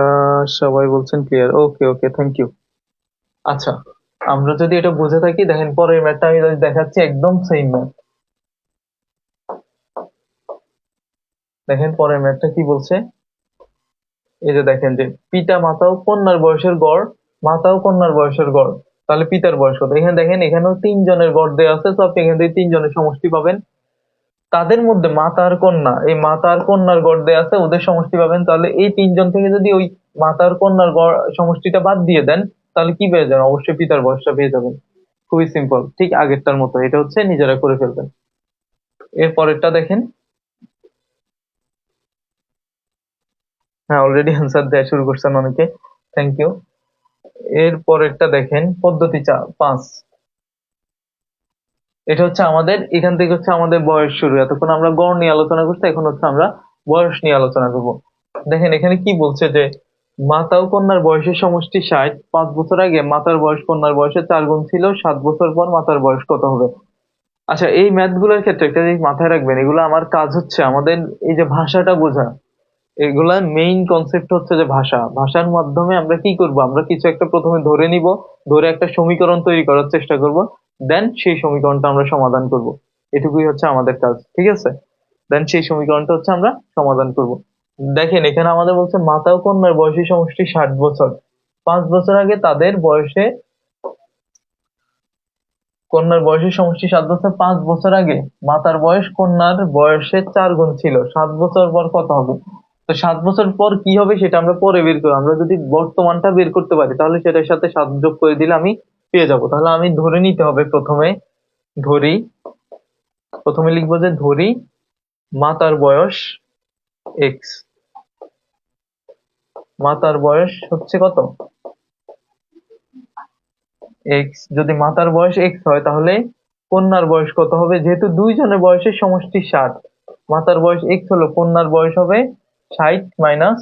সবাই বলছেন clear. Okay okay, thank you. আচ্ছা, আমরা যদি এটা বুঝে থাকি, দেখেন পরের ম্যাথটা আমি যদি দেখাচ্ছি, একদম সেম ম্যাথ। দেখেন পরের ম্যাথটা কি বলছে, এই যে দেখেন যে পিতা মাতা ও কন্যার বয়সের গড়, মাতা ও কন্যার বয়সের গড়, তাহলে পিতার বয়স কত। এখানে দেখেন এখানেও 3 জনের গড় দেওয়া আছে, তো আপনি এখান থেকে 3 জনের সমষ্টি পাবেন। তাদের মধ্যে মাতা আর কন্যা, এই মাতা আর কন্যার গড় দেওয়া আছে, ওদের সমষ্টি পাবেন। তাহলে এই 3 জন থেকে যদি ওই মাতা আর কন্যার গড় সমষ্টিটা বাদ দিয়ে দেন, তাহলে কি পেয়ে যাবেন, অবশ্যই পিতার বয়সটা পেয়ে যাবেন। খুবই সিম্পল, ঠিক আগেরটার মতো, এটা হচ্ছে নিজেরা করে ফেলবেন। এর পরেরটা দেখেন, হ্যাঁ অলরেডি অ্যান্সার দেওয়া শুরু করছেন অনেকে, থ্যাংক ইউ। এর পরেরটা দেখেন, পদ্ধতি 5। এটা হচ্ছে আমাদের, এখান থেকে হচ্ছে আমাদের বয়স শুরু। এতক্ষণ আমরা গড় নিয়ে আলোচনা করছি, এখন হচ্ছে আমরা বয়স নিয়ে আলোচনা করব। দেখেন এখানে কি বলছে যে মাতা ও কন্যার বয়সের সমষ্টি 60। 5 বছর আগে মাতার বয়স কন্যার বয়সের 4 গুণ ছিল, 7 বছর পর মাতার বয়স কত হবে। আচ্ছা, এই ম্যাথ গুলোর ক্ষেত্রে একটা জিনিস মাথায় রাখবেন, এগুলো আমার কাজ হচ্ছে আমাদের এই যে ভাষাটা বোঝা। এগুলার মেইন কনসেপ্ট হচ্ছে যে ভাষার মাধ্যমে আমরা কি করব, আমরা কিছু একটা প্রথমে ধরে নিব, ধরে একটা সমীকরণ তৈরি করার চেষ্টা করব, দেন সেই সমীকরণটা আমরা সমাধান করব। এটুকুই হচ্ছে আমাদের কাজ, ঠিক আছে। দেন সেই সমীকরণটা হচ্ছে আমরা সমাধান করব। দেখেন এখানে আমাদের বলছে মাতা ও কন্যার বয়সী সমষ্টি 60 বছর। 5 বছর আগে তাদের বয়সে, কন্যার বয়সের সমষ্টি 7 বছর। 5 বছর আগে মাতার বয়স কন্যার বয়সের 4 গুণ ছিল, 7 বছর পর কত হবে। তো 7 বছর পর কি হবে সেটা আমরা পরে বের করবো। আমরা যদি বর্তমানটা বের করতে পারি, তাহলে সেটার সাথে 7 যোগ করে দিলে আমি পেয়ে যাব। তাহলে আমি ধরে নিতে হবে, ধরি প্রথমে লিখবো যে ধরি মাতার বয়স এক্স। মাতার বয়স হচ্ছে কত, এক্স। যদি মাতার বয়স এক্স হয়, তাহলে কন্যার বয়স কত হবে, যেহেতু 2 জনের বয়সের সমষ্টি 60, মাতার বয়স এক্স হলো, কন্যার বয়স হবে 60 মাইনাস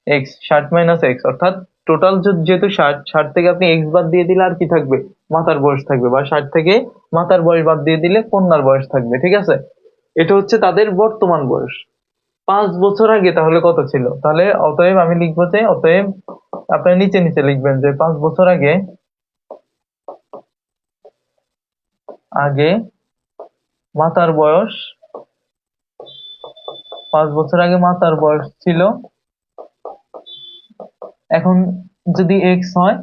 এক্স, 60 মাইনাস এক্স, অর্থাৎ টোটাল যেহেতু 60, 60 থেকে আপনি এক্স বাদ দিয়ে দিলে আর কি থাকবে, মাতার বয়স থাকবে, বা 60 থেকে মাতার বয়স বাদ দিয়ে দিলে কন্যার বয়স থাকবে। ঠিক আছে, এটা হচ্ছে তাদের বর্তমান বয়স। 5 বছর আগে তাহলে কত ছিল, তাহলে অতএব আমি লিখবো যে, অতএব আপনার নিচে নিচে লিখবেন যে 5 বছর আগে, আগে মাতার বয়স, 5 বছর আগে মাতার বয়স ছিল এখন যদি এক্স হয়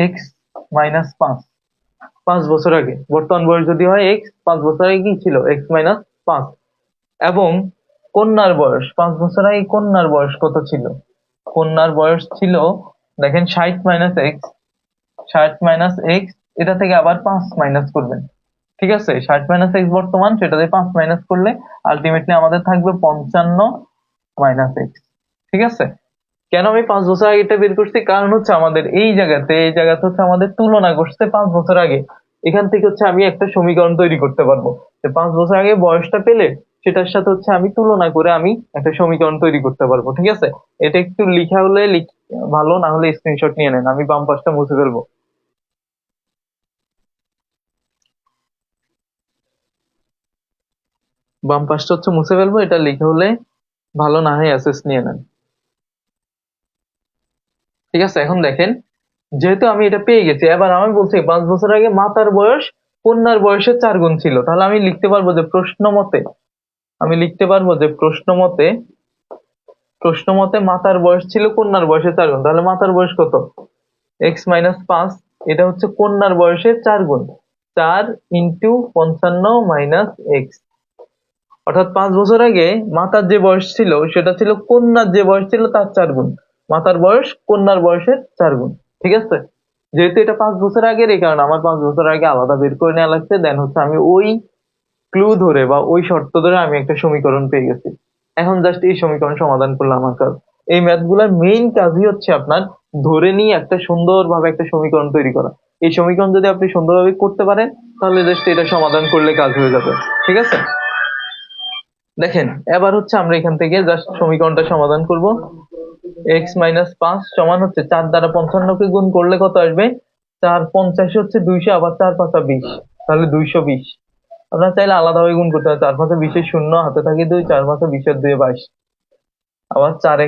এক্স মাইনাস 5, 5 বছর আগে বর্তমান বয়স যদি হয় এক্স, 5 বছর আগে কি ছিল এক্স মাইনাস 5। এবং কন্যার বয়স 5 বছর আগে কন্যার বয়স কত ছিল? কন্যার বয়স ছিল দেখেন 60 - এক্স, 60 - এক্স, এটা থেকে আবার 5 মাইনাস করবেন। ঠিক আছে, 60 - এক্স বর্তমান, সেটাতে 5 মাইনাস করলে আলটিমেটলি আমাদের থাকবে 55 - এক্স। ঠিক আছে, কেন আমি 5 বছর আগেটা বের করছি? কারণ হচ্ছে আমাদের এই জায়গাতে হচ্ছে আমাদের তুলনা করছে 5 বছর আগে। এখান থেকে হচ্ছে আমি একটা সমীকরণ তৈরি করতে পারবো যে 5 বছর আগে বয়সটা পেলে সেটার সাথে হচ্ছে আমি তুলনা করে আমি একটা সমীকরণ তৈরি করতে পারবো। ঠিক আছে, এটা একটু লিখা হলে ভালো, না হলে স্ক্রিনশট নিয়ে নেন, আমি বাম পাশটা মুছে ফেলবো। বাম পাশটা হচ্ছে মুছে ফেলবো, এটা লিখে হলে ভালো, না হয় অ্যাসেস নিয়ে নেন। ঠিক আছে, এখন দেখেন, যেহেতু আমি এটা পেয়ে গেছি, এবার আমি বলছি 5 বছর আগে মাতার বয়স কন্যার বয়সের 4 গুণ ছিল, তাহলে আমি লিখতে পারবো যে প্রশ্ন মতে মাতার বয়স ছিল কন্যার বয়সের 4 গুণ। তাহলে মাতার বয়স কত? x - 5, এটা হচ্ছে কন্যার বয়সের 4 গুণ, 4 ইন্টু 55 - এক্স। অর্থাৎ 5 বছর আগে মাতার যে বয়স ছিল সেটা ছিল কন্যার যে বয়স ছিল তার 4 গুণ। মাতার বয়স কন্যার বয়সের 4 গুণ। ঠিক আছে, যেহেতু এটা 5 বছর আগের, এই কারণে আমার 5 বছর আগে আলাদা বের করে নেওয়া লাগছে। দেন হচ্ছে আমি ওই ক্লু ধরে বা ওই শর্ত ধরে আমি একটা সমীকরণ পেয়ে গেছি। এখন জাস্ট এই সমীকরণ সমাধান করলে আমার কাজ। এই ম্যাথ গুলার মেইন কাজই হচ্ছে আপনার ধরে নিয়ে একটা সুন্দরভাবে একটা সমীকরণ তৈরি করা। এই সমীকরণ যদি আপনি সুন্দরভাবে করতে পারেন তাহলে জাস্ট এটা সমাধান করলে কাজ হয়ে যাবে। ঠিক আছে, দেখেন এবার হচ্ছে আমরা এখান থেকে জাস্ট সমীকরণটা সমাধান করব। x - 5 সমান হচ্ছে 4 দ্বারা 55 কে গুণ করলে কত আসবে? 4 × 5 হচ্ছে 200, আবার 4 × 5 = 20, তাহলে 220। আপনারা চাইলে আলাদাভাবে গুণ করতে পারেন, 4 × 5 = 20, শূন্য হাতে থাকে 2, 4 × 5 = 20, আর 2 = 22, আবার 4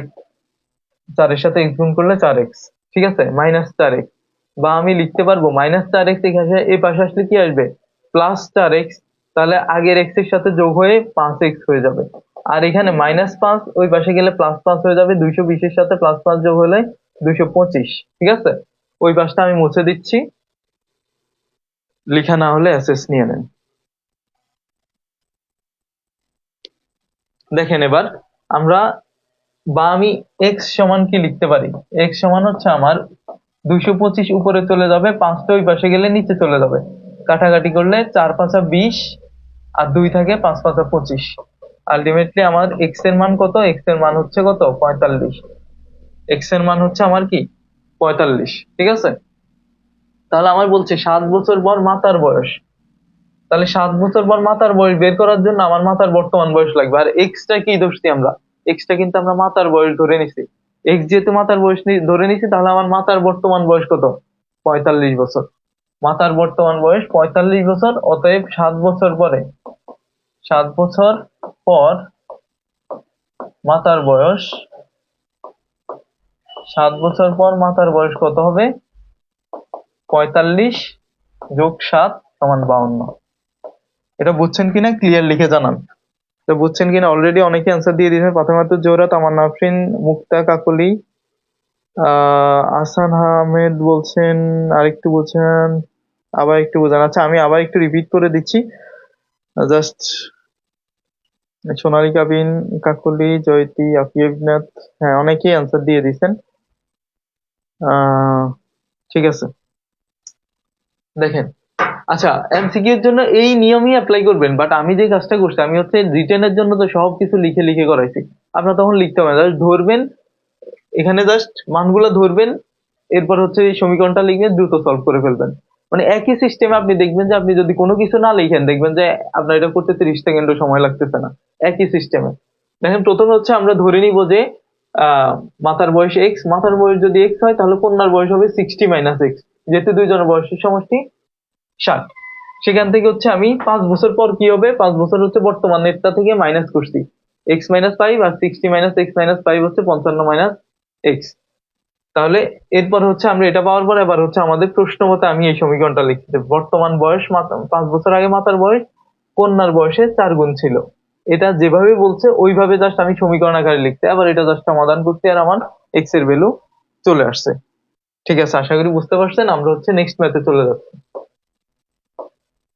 এর সাথে x গুণ করলে 4x। ঠিক আছে, -4x, বা আমি লিখতে পারবো -4x এখানে এই পাশে আসলে কি আসবে? +4x, তাহলে আগের x এর সাথে যোগ হয়ে 5x হয়ে যাবে। আর এখানে -5 ওই পাশে গেলে +5 হয়ে যাবে, 220 এর সাথে +5 যোগ হলে 225। ঠিক আছে, ওই পাশটা আমি মুছে দিচ্ছি, লেখা না হলে অ্যাসেস নিয়ে নেন। দেখেন এবার আমরা, বা আমি x সমান কি লিখতে পারি? x সমান হচ্ছে আমার 225 উপরে চলে যাবে, 5টা ওই পাশে গেলে নিচে চলে যাবে, কাটাকাটি করলে 4 × 5 = 20, আর 2 থাকে, 5 × 5 = 25। আলটিমেটলি আমার x এর মান কত? x এর মান হচ্ছে কত? 45। x এর মান হচ্ছে আমার কি? 45। ঠিক আছে, তাহলে আমার বলছে 7 বছর পর মাতার বয়স। তাহলে 7 বছর পর মাতার বয়স বের করার জন্য আমার মাতার বর্তমান বয়স লাগবে। আর এক্সটা কি ধরছি আমরা? এক্সটা কিন্তু আমরা মাতার বয়স ধরে নিছি। এক্স যেহেতু মাতার বয়স ধরে নিছি, তাহলে আমার মাতার বর্তমান বয়স কত? 45 বছর। মাতার বর্তমান বয়স 45 বছর, অতএব 7 বছর পর মাতার বয়স, 7 বছর পর মাতার বয়স কত হবে? 45 + 7 = 52। এটা বুঝছেন কিনা ক্লিয়ার লিখে জানান। তো বুঝছেন কিনা? অলরেডি অনেকে অ্যান্সার দিয়ে দিয়েছেন। ফাতেমাতুজ জোহরা, তামান্না আফরিন, মুক্তা কাকলি, আহসান আহমেদ বলছেন আরেকটু বলছেন, আবার একটু বোঝান। আচ্ছা, আমি আবার একটু রিপিট করে দিচ্ছি জাস্ট। সোনালী কাবিন, কাকলি, জয়তী, আফিয়ানাথ, হ্যাঁ অনেকেই অ্যান্সার দিয়ে দিয়েছেন। ঠিক আছে, দেখেন, আচ্ছা এমসিকিউ এর জন্য এই নিয়মই অ্যাপ্লাই করবেন, বাট আমি যে কাজটা করছি, আমি হচ্ছে রিটেনের জন্য তো সবকিছু লিখে লিখে করাইছি। আপনারা তখন লিখতে হবে না, জাস্ট ধরবেন, এখানে জাস্ট মানগুলো ধরবেন, এরপর হচ্ছে এই সমীকরণটা লিখবেন, দ্রুত সলভ করে ফেলবেন। মানে একই সিস্টেমে আপনি দেখবেন যে আপনি যদি কোনো কিছু না লিখেন, দেখবেন যে আপনার এটা করতে 30 সেকেন্ডও সময় লাগতেছে না, একই সিস্টেমে। দেখেন, প্রথমে হচ্ছে আমরা ধরে নিব যে মাতার বয়স এক্স, মাতার বয়স যদি এক্স হয় তাহলে কন্যার বয়স হবে 60 - এক্স, যেহেতু দুইজনের বয়সের সমষ্টি 60। সেখান থেকে হচ্ছে আমি 5 বছর পর কি হবে, 5 বছর হচ্ছে বর্তমান নেটটা থেকে মাইনাস করছি, x - 5, আর 60 - x - 5 হচ্ছে 55 - এক্স। তাহলে এরপর হচ্ছে আমরা এটা পাওয়ার পর এবার হচ্ছে আমাদের প্রশ্ন মতে আমি এই সমীকরণটা লিখছি, বর্তমান বয়স 5 বছর আগে মাতার বয়স কন্যার বয়সে 4 গুণ ছিল। এটা যেভাবে বলছে ওইভাবে জাস্ট আমি সমীকরণ আকারে লিখতে, আবার এটা জাস্ট সমাধান করছি, আর আমার এক্স এর ভ্যালু চলে আসছে। ঠিক আছে, আশা করি বুঝতে পারছেন। আমরা হচ্ছে নেক্সট ম্যাথে চলে যাচ্ছি।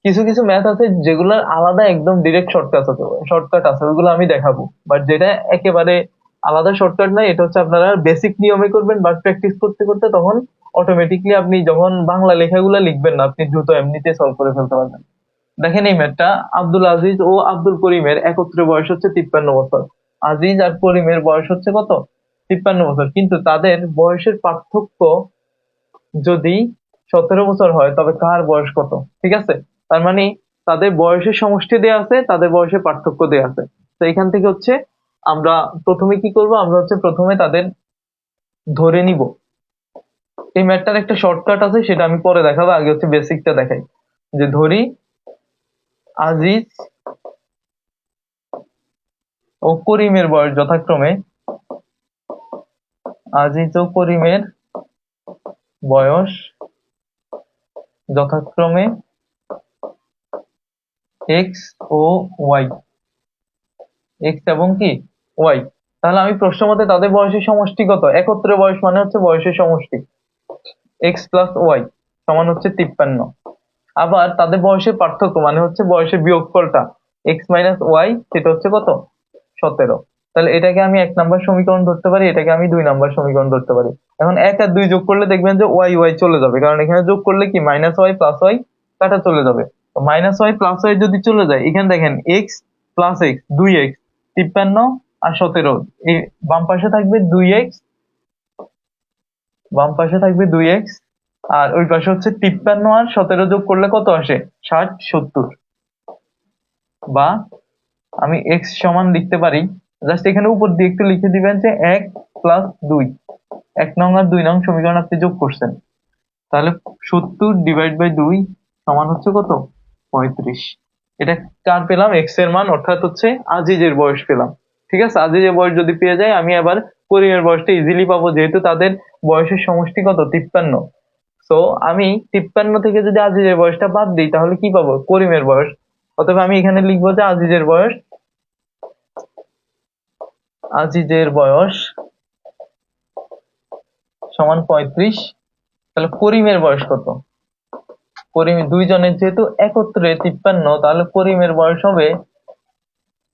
কিছু কিছু ম্যাথ আছে যেগুলোর আলাদা একদম ডিরেক্ট শর্টকাট আছে, ওইগুলো আমি দেখাবো। বাট যেটা একেবারে আলাদা শর্টকাট নাই, এটা হচ্ছে আপনারা বেসিক নিয়মে করবেন, বাট প্র্যাকটিস করতে করতে তখন অটোমেটিকলি আপনি যখন বাংলা লেখাগুলো লিখবেন না, আপনি দ্রুত এমনিতে সলভ করে ফেলতে পারবেন। দেখেন এই ম্যাথটা, আব্দুল আজিজ ও আব্দুল করিমের একত্রে বয়স হচ্ছে 53 বছর। আজিজ আর করিমের বয়স হচ্ছে কত? 53 বছর। কিন্তু তাদের বয়সের পার্থক্য যদি 17 বছর হয়, তবে কার বয়স কত? ঠিক আছে, তার মানে তাদের বয়সের সমষ্টি দেয়া আছে, তাদের বয়সের পার্থক্য দেয়া আছে। তো এখান থেকে হচ্ছে আমরা প্রথমে কি করব, আমরা হচ্ছে প্রথমে তাদের ধরে নিব। এই ম্যাথটার একটা শর্টকাট আছে, সেটা আমি পরে দেখাবো, আগে হচ্ছে বেসিকটা দেখাই। যে ধরি আজিজ ও করিমের বয়স যথাক্রমে, আজিজ ও করিমের বয়স যথাক্রমে এক্স ও ওয়াই, এক্স এবং কি ওয়াই। তাহলে আমি প্রশ্ন মতে তাদের বয়সের সমষ্টি কত? একত্রে বয়স মানে হচ্ছে বয়সের সমষ্টি, এক্স প্লাস ওয়াই সমান হচ্ছে 53। আবার তাদের বয়সের পার্থক্য মানে হচ্ছে বয়সের বিয়োগফলটা, এক্স মাইনাস ওয়াই, সেটা হচ্ছে কত? 17। তাহলে এটাকে আমি 1 নাম্বার সমীকরণ ধরতে পারি, এটাকে আমি 2 নাম্বার সমীকরণ ধরতে পারি। এখন 1 আর 2 যোগ করলে দেখবেন যে ওয়াই ওয়াই চলে যাবে, কারণ এখানে যোগ করলে কি মাইনাস ওয়াই প্লাস ওয়াই কাটা চলে যাবে। তো মাইনাস ওয়াই প্লাস ওয়াই যদি চলে যায়, এখানে দেখেন এক্স প্লাস এক্স, 2x, 53 আর 17, এই বাম পাশে থাকবে 2x, বাম পাশে থাকবে 2x, আর ওই পাশে হচ্ছে 53 আর 17 যোগ করলে কত আসে? 60, 70। বা আমি এক্স সমান লিখতে পারি, জাস্ট এখানে উপর দিয়ে একটু লিখে দিবেন যে 1+2, 1 নং আর 2 নং সমীকরণ আপনি যোগ করছেন, তাহলে 70/2 সমান হচ্ছে কত? 35। এটা কার পেলাম? এক্স এর মান, অর্থাৎ হচ্ছে আজিজের বয়স পেলাম। ঠিক আছে, আজিজের বয়স যদি পেয়ে যাই, আমি আবার করিমের বয়সটা ইজিলি পাবো, যেহেতু তাদের বয়সের সমষ্টি কত? 53। সো আমি 53 থেকে যদি আজিজের বয়সটা বাদ দিই, তাহলে কি পাবো? করিমের বয়স। অথবা আমি এখানে লিখবো যে আজিজের বয়স সমান 35। তাহলে করিমের বয়স কত? করিম, দুইজনের যেহেতু একত্রে 53, তাহলে করিমের বয়স হবে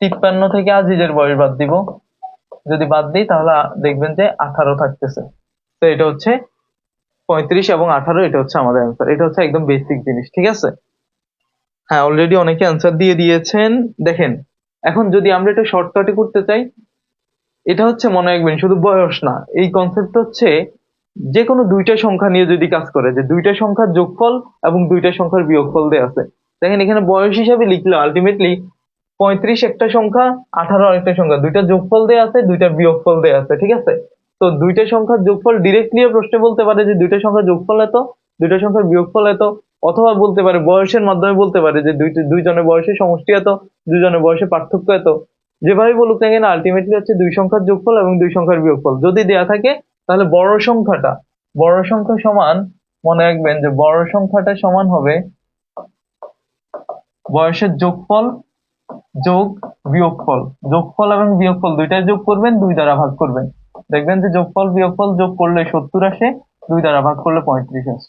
53 থেকে আজিজের বয়স বাদ দিব, যদি বাদ দিই তাহলে দেখবেন যে 18 থাকতেছে। তো এটা হচ্ছে 35 এবং 18, এটা হচ্ছে আমাদের অ্যান্সার। এটা হচ্ছে একদম বেসিক জিনিস। ঠিক আছে, হ্যাঁ, অলরেডি অনেকে অ্যান্সার দিয়ে দিয়েছেন। দেখেন, এখন যদি আমরা এটা শর্টকাটে করতে চাই, এটা হচ্ছে মনে রাখবেন শুধু বয়স না, এই কনসেপ্ট হচ্ছে যে কোনো দুইটা সংখ্যা নিয়ে যদি কাজ করে, যে দুইটা সংখ্যার যোগফল এবং দুইটা সংখ্যার বিয়োগফল দেয়া আছে। দেখেন এখানে বয়স হিসাবে লিখলে আলটিমেটলি 35 একটা সংখ্যা, 18 আরেকটা সংখ্যা, দুইটা যোগফল দেয়া আছে, দুইটা বিয়োগফল দেয়া আছে। ঠিক আছে, তো দুইটা সংখ্যার যোগফল ডিরেক্টলি প্রশ্নে বলতে পারে যে দুইটা সংখ্যার যোগফল এত, দুইটা সংখ্যার বিয়োগফল এত, অথবা বলতে পারে বয়সের মাধ্যমে বলতে পারে যে দুইজনের বয়সের সমষ্টি এত, দুইজনের বয়সের পার্থক্য এত। যেভাবে বলুক না কেন, আলটিমেটলি হচ্ছে দুই সংখ্যার যোগফল এবং দুই সংখ্যার বিয়োগফল যদি দেয়া থাকে, তাহলে বড় সংখ্যা সমান, মনে রাখবেন যে বড় সংখ্যাটা সমান হবে বয়সের যোগফল যোগ বিয়োগফল। যোগফল এবং বিয়োগফল দুইটাই যোগ করবেন, 2 দ্বারা ভাগ করবেন, দেখবেন যে যোগফল বিয়োগফল যোগ করলে 70 আসে, 2 দ্বারা ভাগ করলে 35 আসে।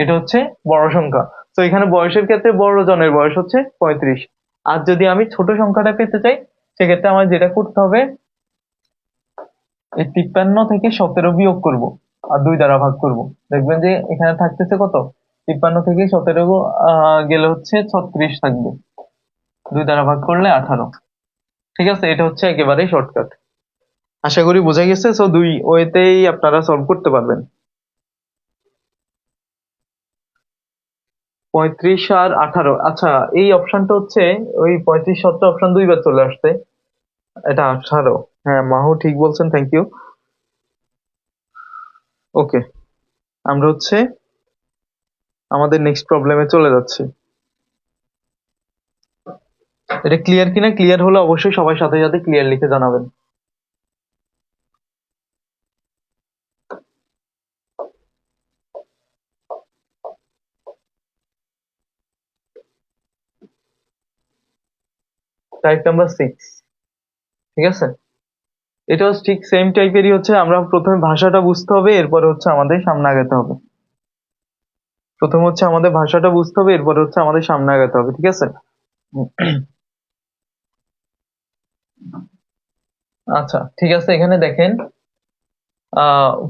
এটা হচ্ছে বড় সংখ্যা। তো এখানে বয়সের ক্ষেত্রে বড় জনের বয়স হচ্ছে 35। আর যদি আমি ছোট সংখ্যাটা পেতে চাই, সেক্ষেত্রে আমার যেটা করতে হবে, এই 53 থেকে 17 বিয়োগ করব, আর 2 দ্বারা ভাগ করব, দেখবেন যে এখানে থাকতেছে কত? 53 থেকে 17 গেলে হচ্ছে 36 থাকবে, 2 দ্বারা ভাগ করলে 18। ঠিক আছে, এটা হচ্ছে একেবারেই শর্টকাট। আশা করি বোঝা গেছে। সো দুই ওয়েতেই আপনারা সলভ করতে পারবেন। 35 আর 18, আচ্ছা, এই অপশনটা হচ্ছে ওই 35 17 অপশন 2 বার চলে আসছে, এটা 18। হ্যাঁ, মাহু ঠিক বলছেন, থ্যাংক ইউ। ওকে, আমরা হচ্ছে আমাদের নেক্সট প্রবলেমে চলে যাচ্ছি। এটা ক্লিয়ার কিনা? ক্লিয়ার হলে অবশ্যই সবাই সাথে সাথে ক্লিয়ার লিখে জানাবেন। Type number 6। ঠিক আছে, এটাও ঠিক সেম টাইপেরই হচ্ছে। আমরা প্রথমে ভাষাটা বুঝতে হবে, এরপরে হচ্ছে আমাদের সামনে আগাতে হবে। প্রথম হচ্ছে আমাদের ভাষাটা বুঝতে হবে, এরপরে হচ্ছে আমাদের সামনে আগাতে হবে, ঠিক আছে? আচ্ছা, ঠিক আছে। এখানে দেখেন,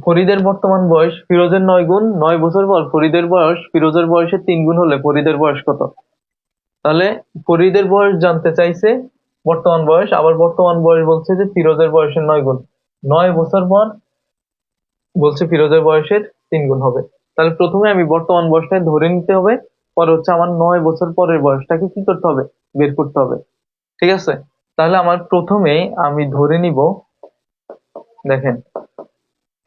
ফরিদের বর্তমান বয়স ফিরোজের 9 গুণ। 9 বছর পর ফরিদের বয়স ফিরোজের বয়সের 3 গুণ হলে ফরিদের বয়স কত? তাহলে ফরিদের বয়স জানতে চাইছে, বর্তমান বয়স, আবার বর্তমান বয়স বলছে যে ফিরোজের বয়সের 9 গুণ। 9 বছর পর বলছে ফিরোজের বয়সের 3 গুণ হবে। তাহলে প্রথমে আমি বর্তমান বয়সটা ধরে নিতে হবে, পরে হচ্ছে আমার 9 বছর পরের বয়সটাকে কি করতে হবে, বের করতে হবে, ঠিক আছে? তাহলে আমার প্রথমে আমি ধরে নিব, দেখেন,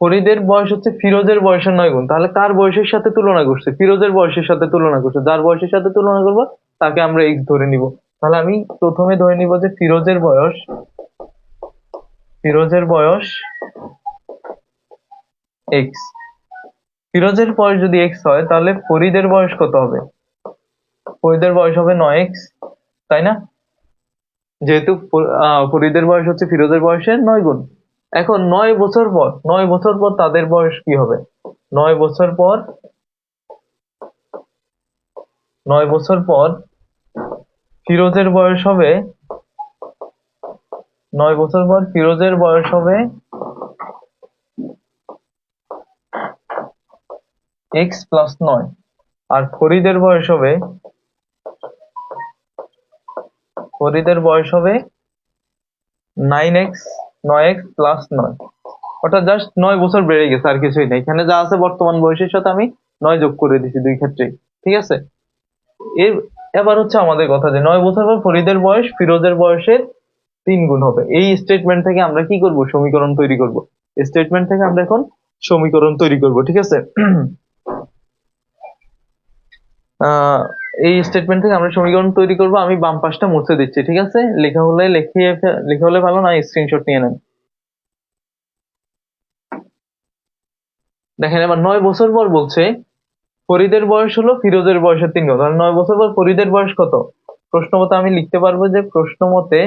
ফরিদের বয়স হচ্ছে ফিরোজের বয়সের 9 গুণ। তাহলে কার বয়সের সাথে তুলনা করছে? ফিরোজের বয়সের সাথে তুলনা করছে। যার বয়সের সাথে তুলনা করব তাকে আমরা এক্স ধরে নিব। তাহলে আমি প্রথমে ধরে নিব যে ফিরোজের বয়স এক্স। ফিরোজের বয়স যদি এক্স হয়, তাহলে ফরিদের বয়স কত হবে? ফরিদের বয়স হবে 9x, তাই না? যেহেতু ফরিদের বয়স হচ্ছে ফিরোজের বয়সের 9 গুণ। এখন 9 বছর পর তাদের বয়স কি হবে? 9 বছর পর 9 বছর পর ফিরোজের বয়স হবে 9 বছর পর ফিরোজের বয়স হবে x+9, আর ফরিদের বয়স হবে 9x, 9x+9। অর্থাৎ জাস্ট 9 বছর বেড়ে গেছে, আর কিছুই নেই। এখানে যা আছে বর্তমান বয়সের সাথে আমি 9 যোগ করে দিছি দুই ক্ষেত্রেই, ঠিক আছে? এর এবার হচ্ছে আমাদের কথা যে 9 বছর পর ফরিদের বয়স ফিরোজের বয়সের 3 গুণ হবে। এই স্টেটমেন্ট থেকে আমরা কি করব, সমীকরণ তৈরি করব। স্টেটমেন্ট থেকে আমরা এখন সমীকরণ তৈরি করব, ঠিক আছে? আহ এই স্টেটমেন্ট থেকে আমরা সমীকরণ তৈরি করব। আমি বাম পাশটা মুছে দিচ্ছি, ঠিক আছে? লেখা হলে ভালো, না স্ক্রিনশট নিয়ে নেন। দেখেন, এবার 9 বছর পর বলছে ফরিদের বয়স হলো ফিরোজের বয়সের 3 গুণ। তাহলে 9 বছর পর ফরিদের বয়স কত? প্রশ্ন মতে আমি লিখতে পারবো যে প্রশ্ন মতে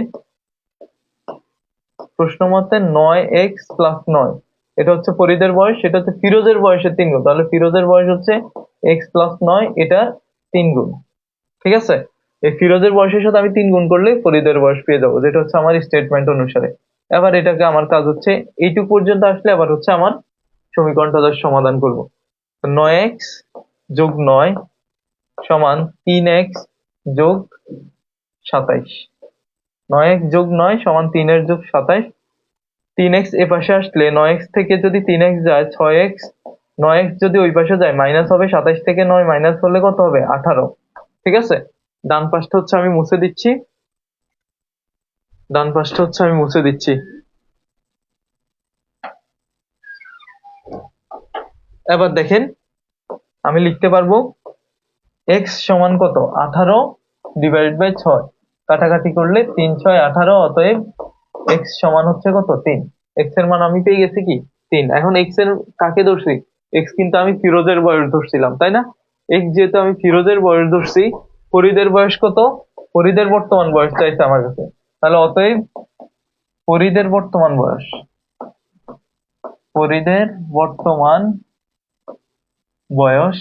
9x+9, এটা হচ্ছে ফরিদের বয়স, সেটা হচ্ছে ফিরোজের বয়সের 3 গুণ। তাহলে ফিরোজের বয়স হচ্ছে x+9, এটা 3 গুণ, ঠিক আছে? এই ফিরোজের বয়সের সাথে আমি 3 গুণ করলে ফরিদের বয়স পেয়ে যাবো, যেটা হচ্ছে আমার স্টেটমেন্ট অনুসারে। এবার এটাকে আমার কাজ হচ্ছে এইটুকু পর্যন্ত আসলে এবার হচ্ছে আমার সমীকরণটা জাস্ট সমাধান করব। 9x+9 সমান 3x যোগ 27। 9x+9 সমান 3x যোগ 27। 3x এ পাশে আসলে 9x থেকে যদি 3x যায় 6x, 9x যদি ওই পাশে যায় মাইনাস হবে, 27 থেকে 9 মাইনাস হলে কত হবে? 18, ঠিক আছে? ডান পাশটা হচ্ছে আমি মুছে দিচ্ছি, এবার দেখেন, আমি লিখতে পারবো x সমান কত? 18/6। কাটাকাটি করলে 3 6 18, অতএব x সমান হচ্ছে কত? 3। x এর মান আমি পেয়ে গেছি কি? 3। এখন x এর কাকে ধরছি? x কিন্তু আমি ফিরোজের বয়স ধরছিলাম, তাই না? x যেহেতু আমি ফিরোজের বয়স ধরছি, ফরিদের বয়স কত? ফরিদের বর্তমান বয়স চাইছে আমার কাছে। তাহলে অতএব ফরিদের বর্তমান বয়স ফরিদের বর্তমান বয়স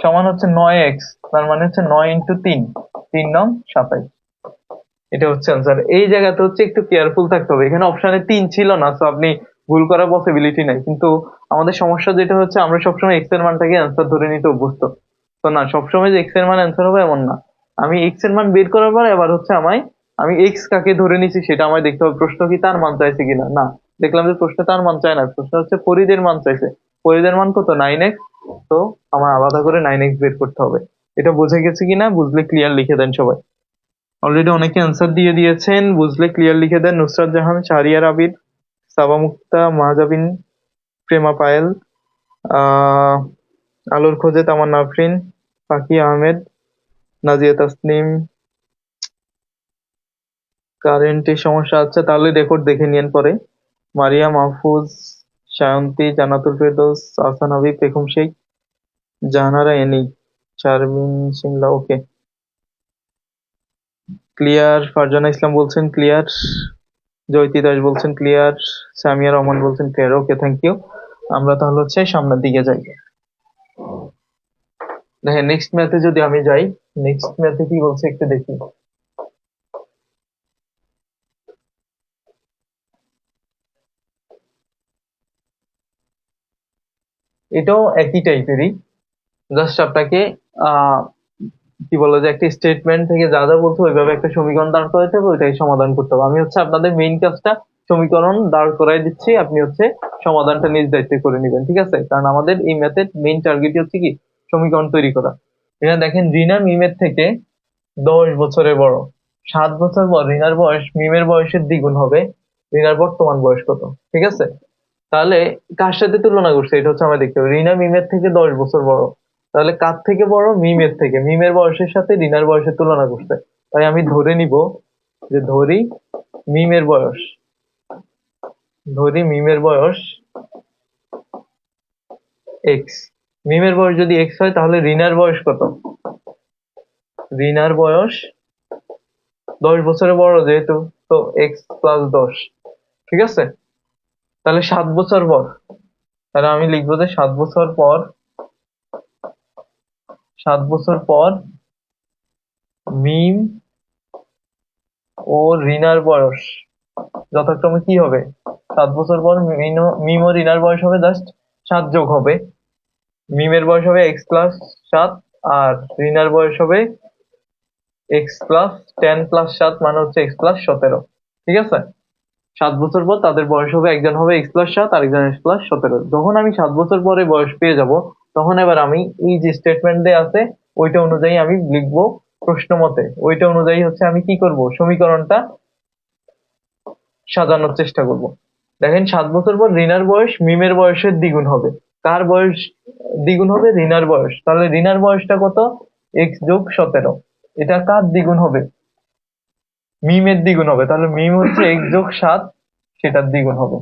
সমান হচ্ছে 9x, তার মানে হচ্ছে 9 × 3, 3 9 27। এটা হচ্ছে আনসার। এই জায়গাতে হচ্ছে একটু কেয়ারফুল থাকতে হবে। এখানে অপশনে 3 ছিল না, তো আপনি ভুল করার পসিবিলিটি নাই। কিন্তু আমাদের সমস্যা যেটা হচ্ছে, আমরা সবসময় এক্স এর মানটাকে অ্যান্সার ধরে নিতে অভ্যস্ত। তো না, সবসময় যে এক্স এর মান অ্যান্সার হবে এমন না। আমি এক্স এর মান বের করার পর এবার হচ্ছে আমি এক্স কাকে ধরে নিছি সেটা আমায় দেখতে হবে। প্রশ্ন কি তার মান চাইছে কিনা? না, দেখলাম যে প্রশ্ন তার মান চায় না, প্রশ্ন হচ্ছে ফরিদের মান চাইছে। ফরিদের মান কত? 9x। তো আমার আলাদা করে 9x বের করতে হবে। এটা বুঝে গেছে কিনা? বুঝলে ক্লিয়ার লিখে দেন সবাই। অলরেডি অনেকে অ্যান্সার দিয়ে দিয়েছেন, বুঝলে ক্লিয়ার লিখে দেন। নুসরাত জাহান, শাহরিয়ার আবির, সাবা মুক্তা, মাহজাবিন, প্রেমা পায়েল, আহ আলোর খোঁজে তামান্না আফরিন, পাখি আহমেদ, নাজিয়া তাসনিম। কারেন্টে সমস্যা আছে, তাহলে রেকর্ড দেখে নিয়েন পরে। মারিয়া মাহফুজ, সায়ন্তী, জান্নাতুল ফেরদৌস, আহসান হাবিব, পেখম শেখ, জাহানারা এনি, শারমিন সিংলা। ওকে, ক্লিয়ার। ফারজানা ইসলাম বলছেন ক্লিয়ার। জয়তি দাস বলছেন ক্লিয়ার। সামিয়া রহমান বলছেন ক্লিয়ার। Okay, thank you. আমরা তাহলে হচ্ছে সামনের দিকে যাই। দেখেন নেক্সট ম্যাথে যদি আমি যাই, নেক্সট ম্যাথে কি বলছে একটু দেখি। এটাও একই টাইপেরই, জাস্ট আপনাকে আহ কি বলে যে একটা স্টেটমেন্ট থেকে যা যা বলছে ওইভাবে একটা সমীকরণ দাঁড় করাইতে হবে, ওইটাই সমাধান করতে হবে। আমি হচ্ছে আপনাদের মেইন কাজটা সমীকরণ দাঁড় করাই দিচ্ছি, আপনি হচ্ছে সমাধানটা নিজ দায়িত্বে করে নেবেন, ঠিক আছে? কারণ আমাদের এই ম্যাথের মেইন টার্গেটই হচ্ছে কি সমীকরণ তৈরি করা। এখানে দেখেন রিনা মিমের থেকে 10 বছরের বড়। 7 বছর পর রিনার বয়স মিমের বয়সের দ্বিগুণ হবে। রিনার বর্তমান বয়স কত? ঠিক আছে, তাহলে কার সাথে তুলনা করছে এটা হচ্ছে আমরা দেখতে হবে। রিনা মিমের থেকে 10 বছর বড়, তাহলে কার থেকে বড়? মিমের থেকে। মিমের বয়সের সাথে রিনার বয়সের তুলনা করছে, তাই আমি ধরে নিব যে মিমের বয়স মিমের বয়স এক্স। মিমের বয়স যদি এক্স হয় তাহলে রিনার বয়স কত? রিনার বয়স 10 বছরের বড় যেহেতু, তো x+10, ঠিক আছে? তাহলে 7 বছর পর, তাহলে আমি লিখবো যে 7 বছর পর মিম ও রিনার বয়স যথাক্রমে কি হবে? 7 বছর পর মিম ও রিনার বয়স হবে জাস্ট 7 যোগ হবে। মিমের বয়স হবে x+7 আর রিনার বয়স হবে x+10+7, মানে হচ্ছে x+17, ঠিক আছে? 7 বছর পর তাদের বয়স হবে, একজন হবে x+7 আর একজন x+17। যখন আমি 7 বছর পরে বয়স পেয়ে যাব, তখন এবার আমি এই যে স্টেটমেন্ট দেয়া আছে ওইটা অনুযায়ী আমি লিখবো প্রশ্ন মতে। ওইটা অনুযায়ী হচ্ছে আমি কি করব, সমীকরণটা সাজানোর চেষ্টা করব। দেখেন 7 বছর পর রিনার বয়স মিমের বয়সের দ্বিগুণ হবে। কার বয়স দ্বিগুণ হবে? রিনার বয়স। তাহলে রিনার বয়সটা কত? x+17। এটা কার দ্বিগুণ হবে? মিমের দ্বিগুণ হবে। তাহলে মিম হচ্ছে x+7, সেটার দ্বিগুণ হবে।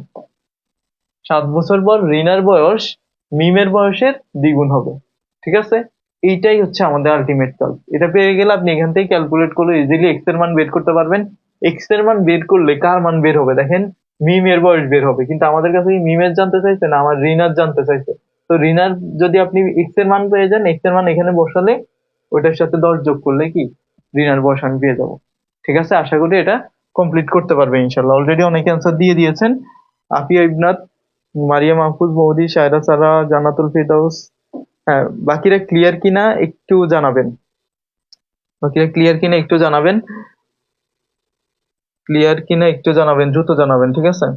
7 বছর পর রিনার বয়স মিমের বয়সের দ্বিগুণ হবে, ঠিক আছে? এইটাই হচ্ছে আমাদের আলটিমেট কাজ। এটা পেয়ে গেলে আপনি এখান থেকে ক্যালকুলেট করে ইজিলি এক্স এর মান বের করতে পারবেন। এক্স এর মান বের করলে কার মান বের হবে? দেখেন মিমের বয়স বের হবে, কিন্তু আমাদের কাছে কি মিমের জানতে চাইছে না আমার রিনার জানতে চাইছে। তো রিনার যদি আপনি এক্স এর মান পেয়ে যান, এক্স এর মান এখানে বসালে ওইটার সাথে 10 যোগ করলে কি রিনার বয়স আমি পেয়ে যাবো। ঠিক আছে, আশা করি এটা কমপ্লিট করতে পারবে ইনশাল্লাহ। অলরেডি অনেকে অ্যান্সার দিয়ে দিয়েছেন। আফিয়া ইবনাত, মারিয়া মাহফুজ, মৌদি, সায়রা সারা, জান্নাতুল ফিরদাউস। হ্যাঁ, বাকিরা ক্লিয়ার কিনা একটু জানাবেন। বাকিরা ক্লিয়ার কিনা একটু জানাবেন। ক্লিয়ার কিনা একটু জানাবেন, দ্রুত জানাবেন, ঠিক আছে?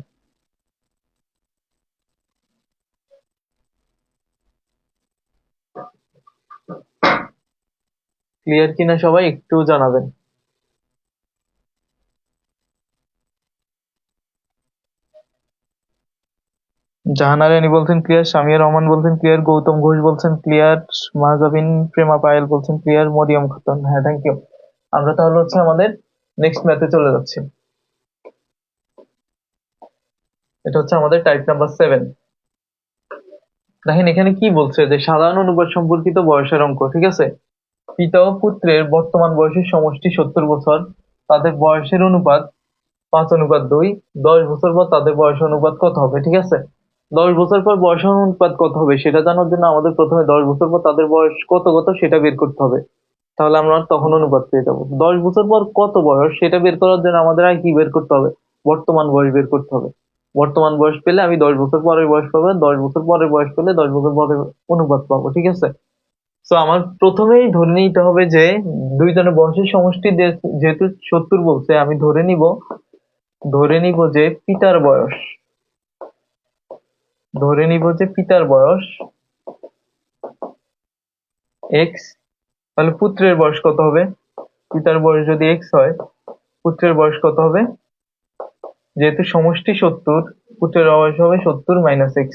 ক্লিয়ার কিনা সবাই একটু জানাবেন। জাহানারা রানী বলছেন ক্লিয়ার। সামিয়া রহমান বলছেন ক্লিয়ার। গৌতম ঘোষ বলছেন ক্লিয়ার। মাহজাবিন প্রেমা পায়েল বলছেন ক্লিয়ার। মরিয়ম খাতুন, হ্যাঁ থ্যাংক ইউ। আমরা তাহলে হচ্ছে আমাদের নেক্সট ম্যাথে চলে যাচ্ছি। এটা হচ্ছে আমাদের টাইপ নাম্বার 7। দেখেন এখানে কি বলছে যে সাধারণ অনুপাত সম্পর্কিত বয়সের অঙ্ক, ঠিক আছে? পিতা ও পুত্রের বর্তমান বয়সের সমষ্টি 70 বছর। তাদের বয়সের অনুপাত 5:2। 10 বছর পর তাদের বয়স অনুপাত কত হবে? ঠিক আছে, 10 বছর পর বয়স অনুপাত কত হবে সেটা জানার জন্য আমাদের প্রথমে 10 বছর পর তাদের বয়স কত কত সেটা বের করতে হবে। তাহলে আমরা তখন অনুপাত পেয়ে যাবো। 10 বছর পর কত বয়স সেটা বের করার জন্য আমাদের আর কি বের করতে হবে? বর্তমান বয়স বের করতে হবে। বর্তমান বয়স পেলে আমি 10 বছর পরের বয়স পাবো, 10 বছর পরের বয়স পেলে 10 বছর পরের অনুপাত পাবো, ঠিক আছে? তো আমার প্রথমেই ধরে নিতে হবে যে দুইজনের বয়সের সমষ্টি যেহেতু 70 বলছে, আমি ধরে নিব যে পিতার বয়স এক্স। তাহলে পুত্রের বয়স কত হবে? পিতার বয়স যদি এক্স হয়, পুত্রের বয়স কত হবে? যেহেতু সমষ্টি 70, পুত্রের বয়স হবে 70 - x।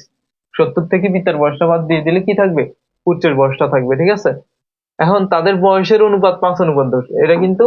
70 থেকে পিতার বয়সটা বাদ দিয়ে দিলে কি থাকবে? পুত্রের বয়সটা থাকবে, ঠিক আছে? এখন তাদের বয়সের অনুপাত 5:10। এটা কিন্তু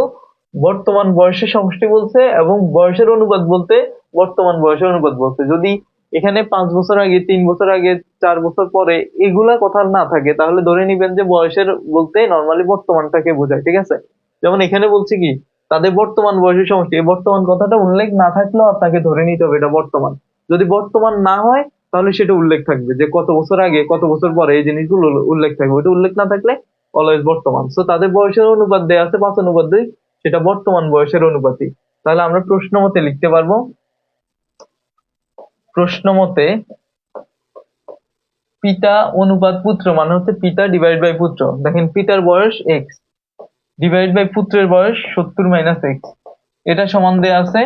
বর্তমান বয়সের সমষ্টি বলছে, এবং বয়সের অনুপাত বলতে বর্তমান বয়সের অনুপাত বলছে। যদি এখানে 5 বছর আগে, 3 বছর আগে, 4 বছর পরে এগুলা কথা না থাকে, তাহলে ধরে নিবেন যে বয়সের বলতে নর্মালি বর্তমানটাকে বোঝায়, ঠিক আছে? যেমন এখানে বলছে কি তাদের বর্তমান বয়সের সমষ্টি। এই বর্তমান কথাটা উল্লেখ না থাকলেও আপনাকে ধরে নিতে হবে এটা বর্তমান। যদি বর্তমান না হয় তাহলে সেটা উল্লেখ থাকবে যে কত বছর আগে কত বছর পরে এই জিনিসগুলো উল্লেখ থাকবে। ওটা উল্লেখ না থাকলে অলওয়েজ বর্তমান। সো তাদের বয়সের অনুপাত দেয়া আছে 5:2, সেটা বর্তমান বয়সের অনুপাতই। তাহলে আমরা প্রশ্ন মতে লিখতে পারবো, প্রশ্ন মতে পিতা অনুপাত পুত্র মানে হচ্ছে পিতা ডিভাইড বাই পুত্র। দেখেন পিতার বয়স এক্স ডিভাইড বাই পুত্রের বয়স 70 - এক্স, এটা সমান দেয়া আছে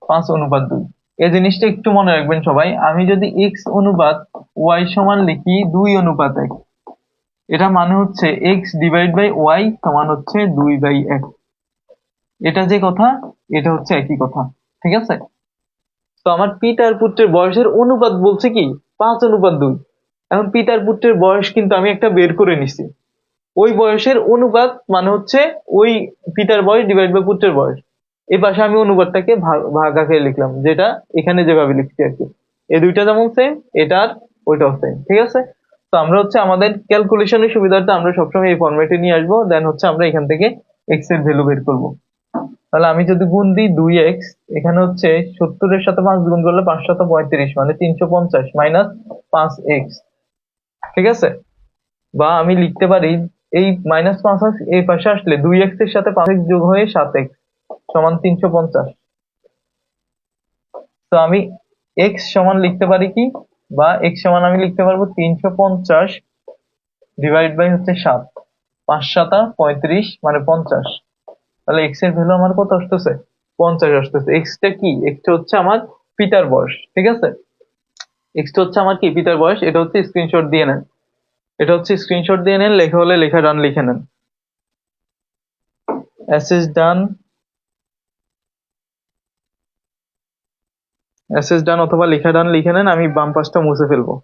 5:2। এই জিনিসটা একটু মনে রাখবেন সবাই। আমি যদি এক্স অনুপাত ওয়াই সমান লিখি 2:1, এটা মানে হচ্ছে এক্স ডিভাইড বাই ওয়াই সমান হচ্ছে 2/1। এটা যে কথা এটা হচ্ছে একই কথা, ঠিক আছে। তো আমার পিতার পুত্রের বয়সের অনুপাত বলছে কি 5:2। এখন পিতার পুত্রের বয়স কিন্তু আমি একটা বের করে নিছি, ওই বয়সের অনুপাত মানে হচ্ছে ওই পিতার বয়স ডিভাইড বাই পুত্রের বয়স। এই পাশে আমি অনুপাতটাকে ভাগ আকারে লিখলাম, যেটা এখানে যেভাবে লিখছি আর কি। এই দুইটা যেমন সেম, এটার ওইটাও সেম, ঠিক আছে। তো আমরা হচ্ছে আমাদের ক্যালকুলেশনের সুবিধার্থে আমরা সবসময় এই ফরম্যাটে নিয়ে আসবো, দেন হচ্ছে আমরা এখান থেকে এক্স এর ভ্যালু বের করব। তাহলে আমি যদি গুণ দিই 2x, এখানে হচ্ছে 70-এর সাথে 5 গুণ করলে 535 মানে 350 মাইনাস 5x, ঠিক আছে। বা আমি লিখতে পারি এই -5 এই পাশে আসলে 2x এর সাথে 5x যোগ হয়ে 7x সমান 350। তো আমি x সমান লিখতে পারি কি, বা x সমান আমি লিখতে পারবো 350 ডিভাইড বাই হচ্ছে 7, 5×7=35 মানে 50। তাহলে x এর ভ্যালু আমার কত আসতেছে 50 আসতেছে। x টা কি, x টা হচ্ছে আমার পিতার বয়স, ঠিক আছে। x টা হচ্ছে আমার কি পিতার বয়স। এটা হচ্ছে স্ক্রিনশট দিয়ে নেন, এটা হচ্ছে স্ক্রিনশট দিয়ে নেন, লেখা হলে লেখা ডান লিখে নেন। এসএস ডান, এসএস ডান অথবা লেখা ডান লিখে নেন, আমি বাম পাশটা মুছে ফেলবো।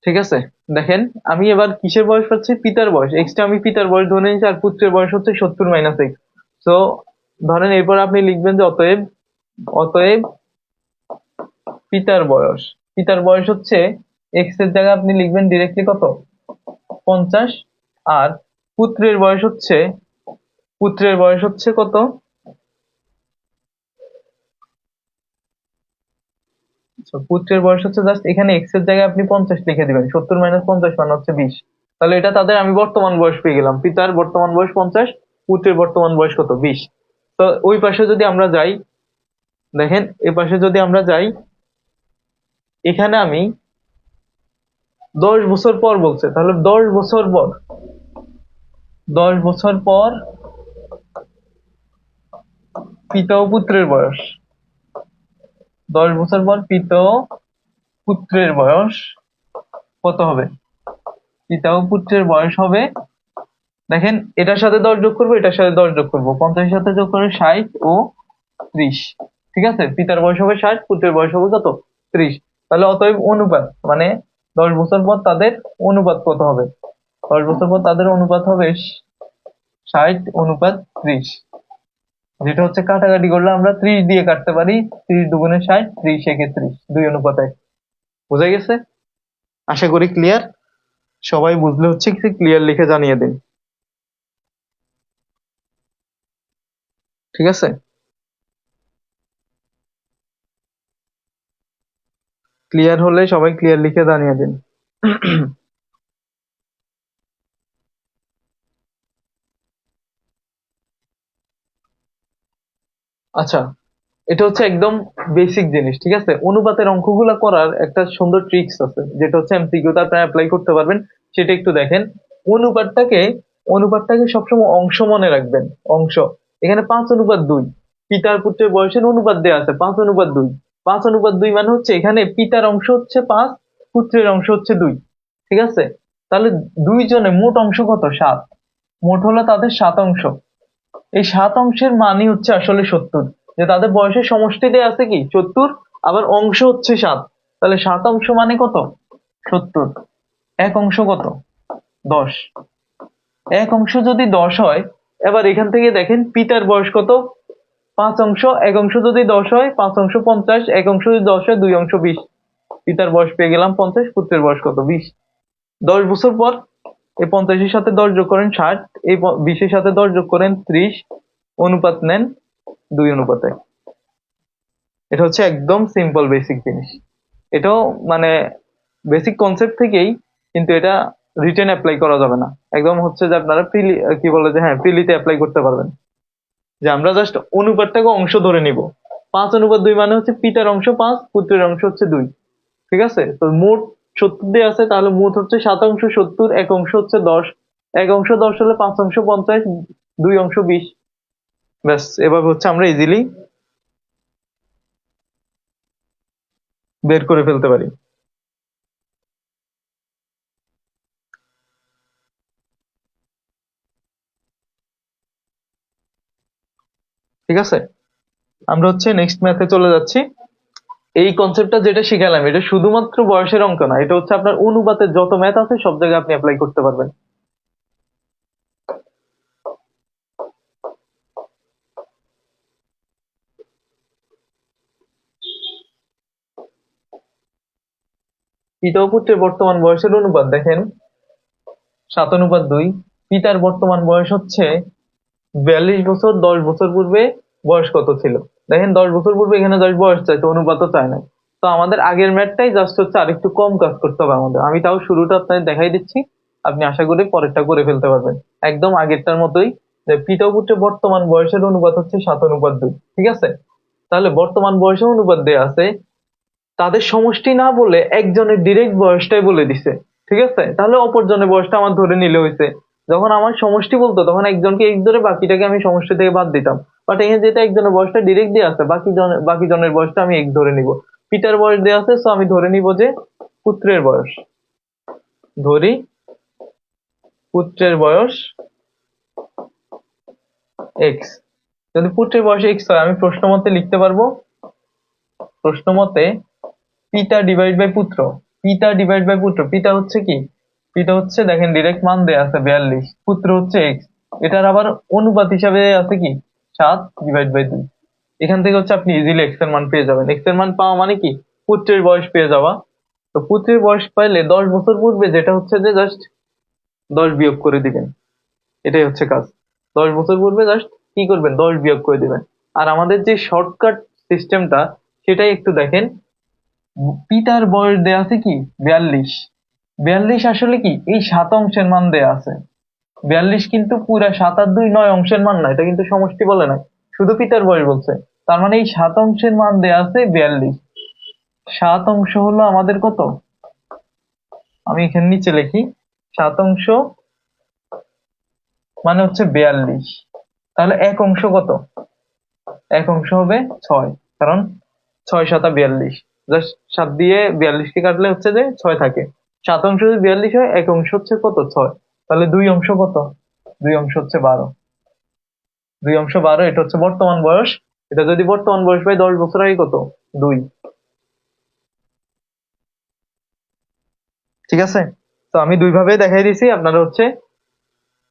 ঠিক আছে, দেখেন আমি এবার কিসের বয়স পাচ্ছি, পিতার বয়স। এক্সটা আমি পিতার বয়স ধরে নিয়েছি, আর পুত্রের বয়স হচ্ছে 70 - এক্স। তো ধরেন এরপর আপনি লিখবেন যে অতএব, অতএব পিতার বয়স, পিতার বয়স হচ্ছে এক্স এর জায়গায় আপনি লিখবেন ডিরেক্টলি কত 50, আর পুত্রের বয়স হচ্ছে, পুত্রের বয়স হচ্ছে কত, পুত্রের বয়স হচ্ছে জাস্ট এখানে এক্স এর জায়গায় আপনি 50 লিখে দিবেন, 70 - 50 মানে হচ্ছে 20। তাহলে এটা তাদের আমি বর্তমান বয়স পেয়ে গেলাম, পিতার বর্তমান বয়স 50, পুত্রের বর্তমান বয়স কত 20। তো ওই পাশে যদি আমরা যাই, দেখেন এ পাশে যদি আমরা যাই, এখানে আমি 10 বছর পর বলছে, তাহলে 10 বছর পর, 10 বছর পর পিতা ও পুত্রের বয়স, 10 বছর পর পিতা ও পুত্রের বয়স কত হবে, পিতা ও পুত্রের বয়স হবে, দেখেন এটার সাথে 10 যোগ করবো, এটার সাথে 10 যোগ করবো, 50-এর সাথে যোগ করে 60 ও 30, ঠিক আছে। পিতার বয়স হবে 60, পুত্রের বয়স হবে কত 30। তাহলে অতএব অনুপাত মানে 10 বছর পর তাদের অনুপাত কত হবে, 10 বছর পর তাদের অনুপাত হবে 60:30, যেটা হচ্ছে কাটাকাটি করলে আমরা 30 দিয়ে কাটতে পারি, 30 × 2 = 60, 30 × 1 = 30, 2:1। বোঝা গেছে? আশা করি ক্লিয়ার। সবাই বুঝলে হচ্ছে কি ক্লিয়ার লিখে জানিয়ে দিন, ঠিক আছে। ক্লিয়ার হলে সবাই ক্লিয়ার লিখে জানিয়ে দিন। আচ্ছা, এটা হচ্ছে একদম বেসিক জিনিস, ঠিক আছে। অনুপাতের অঙ্কগুলো করার একটা সুন্দর ট্রিক্স আছে, যেটা হচ্ছে এমসিকিউতে আপনারা অ্যাপ্লাই করতে পারবেন। সেটা একটু দেখেন। অনুপাতটাকে, অনুপাতটাকে সবসময় অংশ মনে রাখবেন, অংশ। এখানে 5:2, পিতার পুত্রের বয়সের অনুপাত দেওয়া আছে 5:2। 5:2 মানে হচ্ছে এখানে পিতার অংশ হচ্ছে 5, পুত্রের অংশ হচ্ছে 2, ঠিক আছে। তাহলে দুইজনে মোট অংশ কত 7, মোট হলো তাদের 7 অংশ। এই 7 অংশের মানই হচ্ছে আসলে 70, যে তাদের বয়সের সমষ্টি দেয়া আছে কি 70, আবার অংশ হচ্ছে 7। তাহলে 7 অংশ মানে কত 70, এক অংশ কত 10, এক অংশ যদি 10 হয়, এবার এখান থেকে দেখেন পিতার বয়স কত 5 অংশ, এক অংশ যদি 10 হয় 5 অংশ 50, এক অংশ যদি 10 হয় 2 অংশ 20। পিতার বয়স পেয়ে গেলাম 50, পুত্রের বয়স কত 20। 10 বছর পর এই 50-এর সাথে 10 যোগ করেন 60, এই 20-এর সাথে 10 যোগ করেন 30, অনুপাত নেন 2:1। এটা হচ্ছে একদম সিম্পল বেসিক জিনিস। এটাও মানে বেসিক কনসেপ্ট থেকেই, কিন্তু এটা রিটেন অ্যাপ্লাই করা যাবে না। একদম হচ্ছে যে আপনারা ফ্রিলি কি বলে যে হ্যাঁ ফ্রিলিতে অ্যাপ্লাই করতে পারবেন। যে আমরা জাস্ট অনুপাতটাকে অংশ ধরে নিব। 5:2 মানে হচ্ছে পিতার অংশ 5, পুত্রের অংশ হচ্ছে 2। ঠিক আছে, তো মোট 70 দিয়ে আছে, তাহলে মোট হচ্ছে 7 অংশ 70, এক অংশ হচ্ছে 10, এক অংশ 10 হলে 5 অংশ 50, 2 অংশ 20। ব্যাস, এভাবে হচ্ছে আমরা ইজিলি বের করে ফেলতে পারি। ঠিক আছে, আমরা হচ্ছে নেক্সট ম্যাথে চলে যাচ্ছি। এই কনসেপ্টটা যেটা শিখালাম এটা শুধুমাত্র বয়সের অঙ্ক না, এটা হচ্ছে আপনার অনুপাতের যত ম্যাথ আছে সব জায়গায় আপনি অ্যাপ্লাই করতে পারবেন। পিতা ও পুত্রের বর্তমান বয়সের অনুপাত দেখেন 7:2। পিতার বর্তমান বয়স হচ্ছে 42 বছর। 10 বছর পূর্বে বয়স কত ছিল? দেখেন 10 বছর পূর্বে এখানে জাস্ট বয়স চাই, তো অনুপাতও চায় না। তো আমাদের আগের ম্যাথটাই জাস্ট হচ্ছে আরেকটু কম কাজ করতে হবে আমাদের। আমি তাও শুরুটা আপনাদের দেখাই দিচ্ছি, আপনি আশা করি পরেরটা করে ফেলতে পারবেন একদম আগেরটার মতোই। যে পিতা ও পুত্রের বর্তমান বয়সের অনুপাত হচ্ছে 7:2। ঠিক আছে, তাহলে বর্তমান বয়সের অনুপাত দেয়া আছে, তাদের সমষ্টি না বলে একজনের ডিরেক্ট বয়সটাই বলে দিছে। ঠিক আছে, তাহলে অপরজনের বয়সটা আমার ধরে নিলে হয়েছে। যখন আমার সমষ্টি বলতো তখন একজনকে এক ধরে বাকিটাকে আমি সমষ্টি থেকে বাদ দিতাম। বাট এখানে যেটা একজনের বয়সটা ডিরেক্ট দিয়ে আছে, বাকি জনের বয়সটা আমি এক ধরে নিব। পিতার বয়স দেওয়া আছে, সো আমি ধরে নিব যে পুত্রের বয়স। ধরি পুত্রের বয়স এক্স। যদি পুত্রের বয়স এক্স হয় আমি প্রশ্ন মতে লিখতে পারবো, প্রশ্ন মতে পিতা ডিভাইড বাই পুত্র। পিতা ডিভাইড বাই পুত্র, পিতা হচ্ছে কি, পিতা হচ্ছে দেখেন ডিরেক্ট মান দেয়া আছে 42, পুত্র হচ্ছে এক্স। এটার আবার অনুপাত হিসাবে আছে কি 7/2। এখান থেকে হচ্ছে আপনি ইজিলি এক্স এর মান পেয়ে যাবেন। এক্স এর মান পাওয়া মানে কি পুত্রের বয়স পেয়ে যাওয়া। তো পুত্রের বয়স পাইলে 10 বছর পূর্বে যেটা হচ্ছে যে জাস্ট 10 বিয়োগ করে দিবেন, এটাই হচ্ছে কাজ। 10 বছর পূর্বে জাস্ট কি করবেন 10 বিয়োগ করে দিবেন। আর আমাদের যে শর্টকাট সিস্টেমটা সেটাই একটু দেখেন। পিতার বয়স দেয়া আছে কি 42। 42 আসলে কি এই 7 অংশের মান দেয়া আছে। 42 কিন্তু পুরা 7 আর 2 9 অংশের মান না, এটা কিন্তু সমষ্টি বলে না, শুধু পিতার বয়স বলছে। তার মানে এই 7 অংশের মান দেয়া আছে 42। 7 অংশ হলো আমাদের কত, আমি এখানে নিচে লিখি, 7 অংশ মানে হচ্ছে 42। তাহলে এক অংশ কত, এক অংশ হবে 6, কারণ 6 7 42। জাস্ট 7 দিয়ে 42 কে কাটলে হচ্ছে যে 6 থাকে। 7 অংশ যদি 42 হয়, এক অংশ হচ্ছে কত 6, তাহলে 2 অংশ কত, 2 অংশ হচ্ছে 12। 2 অংশ 12, এটা হচ্ছে বর্তমান বয়স। এটা যদি বর্তমান বয়স পাই 10 বছর আগে কত 2। ঠিক আছে, তো আমি দুই ভাবে দেখাই দিছি, আপনারা হচ্ছে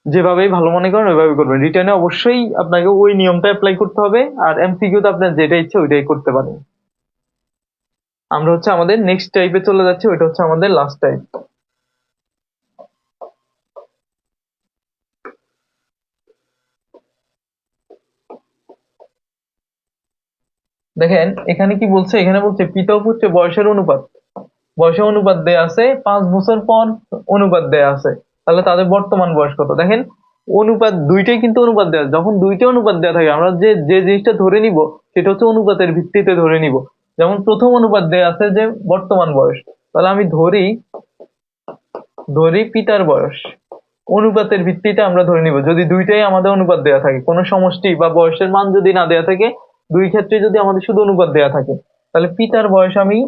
যেভাবেই ভালো মনে করেন ওইভাবে করবেন। রিটার্নে অবশ্যই আপনাকে ওই নিয়মটা অ্যাপ্লাই করতে হবে, আর এমসিকিউ তে আপনার যেটা ইচ্ছে ওইটাই করতে পারেন। আমরা হচ্ছে আমাদের নেক্সট টাইপে চলে যাচ্ছি, ওইটা হচ্ছে আমাদের লাস্ট টাইপ। দেখেন এখানে কি বলছে, এখানে বলছে পিতা ও পুত্রের বয়সের অনুপাত। বয়সের অনুপাত দেয়া আছে, 5 বছর পর অনুপাত দেয়া আছে, তাহলে তাদের বর্তমান বয়স কত। দেখেন অনুপাত দুইটাই কিন্তু অনুপাত দেওয়া, যখন দুইটা অনুপাত দেওয়া থাকে আমরা যে যে জিনিসটা ধরে নিব সেটা হচ্ছে অনুপাতের ভিত্তিতে ধরে নিব। যেমন প্রথম অনুপাত দেয়া আছে যে বর্তমান বয়স, তাহলে আমি ধরি ধরি পিতার বয়স। অনুপাতের ভিত্তিতে আমরা ধরে নিব যদি দুইটাই আমাদের অনুপাত দেয়া থাকে, কোনো সমষ্টি বা বয়সের মান যদি না দেয়া থাকে, দুই ক্ষেত্রে যদি আমাদের শুধু অনুপাত দেয়া থাকে, তাহলে পিতার বয়স আমি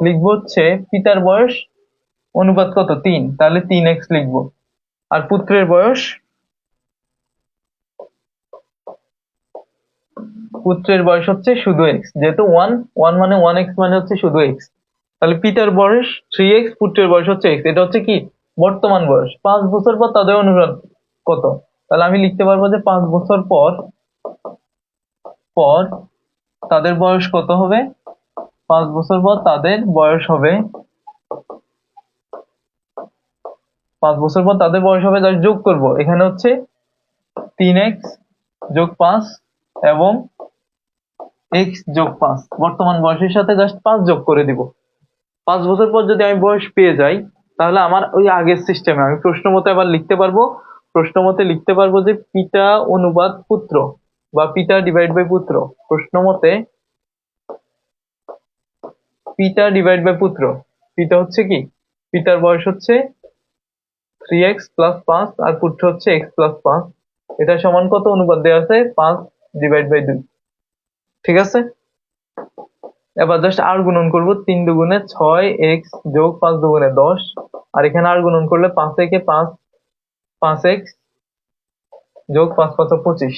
লিখবো হচ্ছে পিতার বয়স অনুপাত কত 3, তাহলে 3x লিখবো। আর পুত্রের বয়স হচ্ছে শুধু x, যেহেতু 1 1 মানে 1x মানে হচ্ছে শুধু x। তাহলে পিতার বয়স 3x, পুত্রের বয়স হচ্ছে x। এটা হচ্ছে কি বর্তমান বয়স। 5 বছর পর তাদের অনুপাত কত, তাহলে আমি লিখতে পারবো যে 5 বছর পর পর তাদের বয়স কত হবে 5 বছর পর তাদের বয়স হবে 5 বছর পর তাদের বয়স হবে, জাস্ট যোগ করব। এখানে হচ্ছে 3x যোগ 5 এবং x যোগ 5, বর্তমান বয়সের সাথে জাস্ট 5 যোগ করে দিব। 5 বছর পর যদি আমি বয়স পেয়ে যাই, তাহলে আমার ওই আগের সিস্টেমে আমি প্রশ্ন মতে আবার লিখতে পারবো। প্রশ্ন মতে লিখতে পারবো যে পিতা অনুপাত পুত্র বা পিতা ডিভাইড বাই পুত্র। প্রশ্ন মতে পিতা ডিভাইড বাই পুত্র, পিতা হচ্ছে কি, পিতার বয়স হচ্ছে 3x প্লাস 5 আর পুত্র হচ্ছে x প্লাস 5। এটা সমান কত অনুপাত দেওয়া আছে? 5 ডিভাইড বাই 2। ঠিক আছে, এবার জাস্ট আর গুণন করব। 3 দুগুণে 6x যোগ 5 দুগুণে 10, আর এখানে আর গুণন করলে 5 একে 5, 5x যোগ 5 5 25।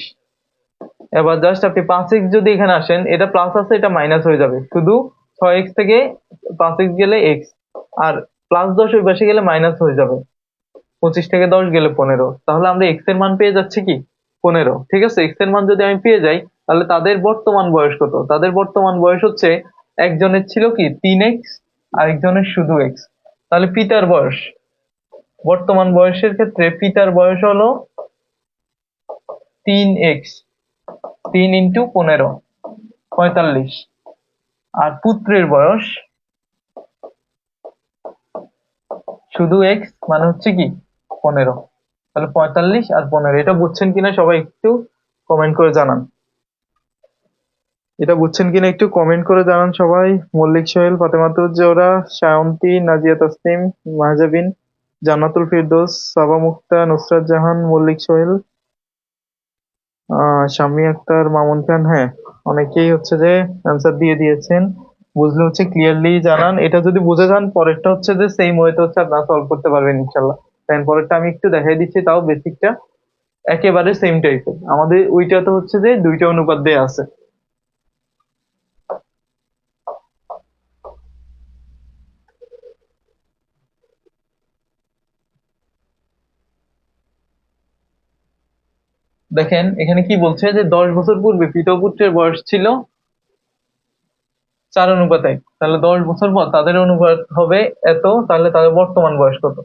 এবার জাস্ট আপনি 5x যদি এখানে আসেন, এটা প্লাস আছে, এটা মাইনাস হয়ে যাবে, শুধু 6x থেকে 5x গেলে x, আর প্লাস 10 ওই পাশে গেলে মাইনাস হয়ে যাবে, 25 থেকে 10 গেলে 15। তাহলে আমরা x এর মান পেয়ে যাচ্ছি কি 15। ঠিক আছে, x এর মান যদি আমি পেয়ে যাই, তাহলে তাদের বর্তমান বয়স কত? তাদের বর্তমান বয়স হচ্ছে, একজনের ছিল কি 3x আর একজনের শুধু x। তাহলে পিতার বয়স, বর্তমান বয়সের ক্ষেত্রে পিতার বয়স হলো 3x, 3 ইন্টু 15 45। আর পুত্রের বয়স শুধু x মানে হচ্ছে কি 15। তাহলে 45 আর 15, এটা বুঝছেন কিনা সবাই একটু কমেন্ট করে জানান। এটা বুঝছেন কিনা একটু কমেন্ট করে জানান সবাই। মল্লিক সোহেল, ফাতেমাতুজ জোহরা, শায়ন্তী, নাজিয়া তাসনিম, মাহজাবিন, জান্নাতুল ফিরদৌস, সাবা মুক্তা, নুসরাত জাহান, মল্লিক সোহেল, শাম্মী আক্তার, মামুন খান। হ্যাঁ, অনেকেই হচ্ছে যে অ্যান্সার দিয়ে দিয়েছেন। বুঝলে হচ্ছে ক্লিয়ারলি জানান। এটা যদি বুঝে যান, পরেরটা হচ্ছে যে সেম ওয়েতে হচ্ছে আপনারা সলভ করতে পারবেন ইনশাল্লাহ। দেন পরেরটা আমি একটু দেখাই দিচ্ছি, তাও বেসিকটা একেবারে সেম টাইপের। আমাদের ওইটা তো হচ্ছে যে দুইটা অনুপাত দেয়া আছে। দেখেন এখানে কি বলছে যে 10 বছর পূর্বে পিতা ও পুত্রের বয়স ছিল 4:1। তাহলে 10 বছর পর তাদের অনুপাত হবে এত, তাহলে তাদের বর্তমান বয়স কত?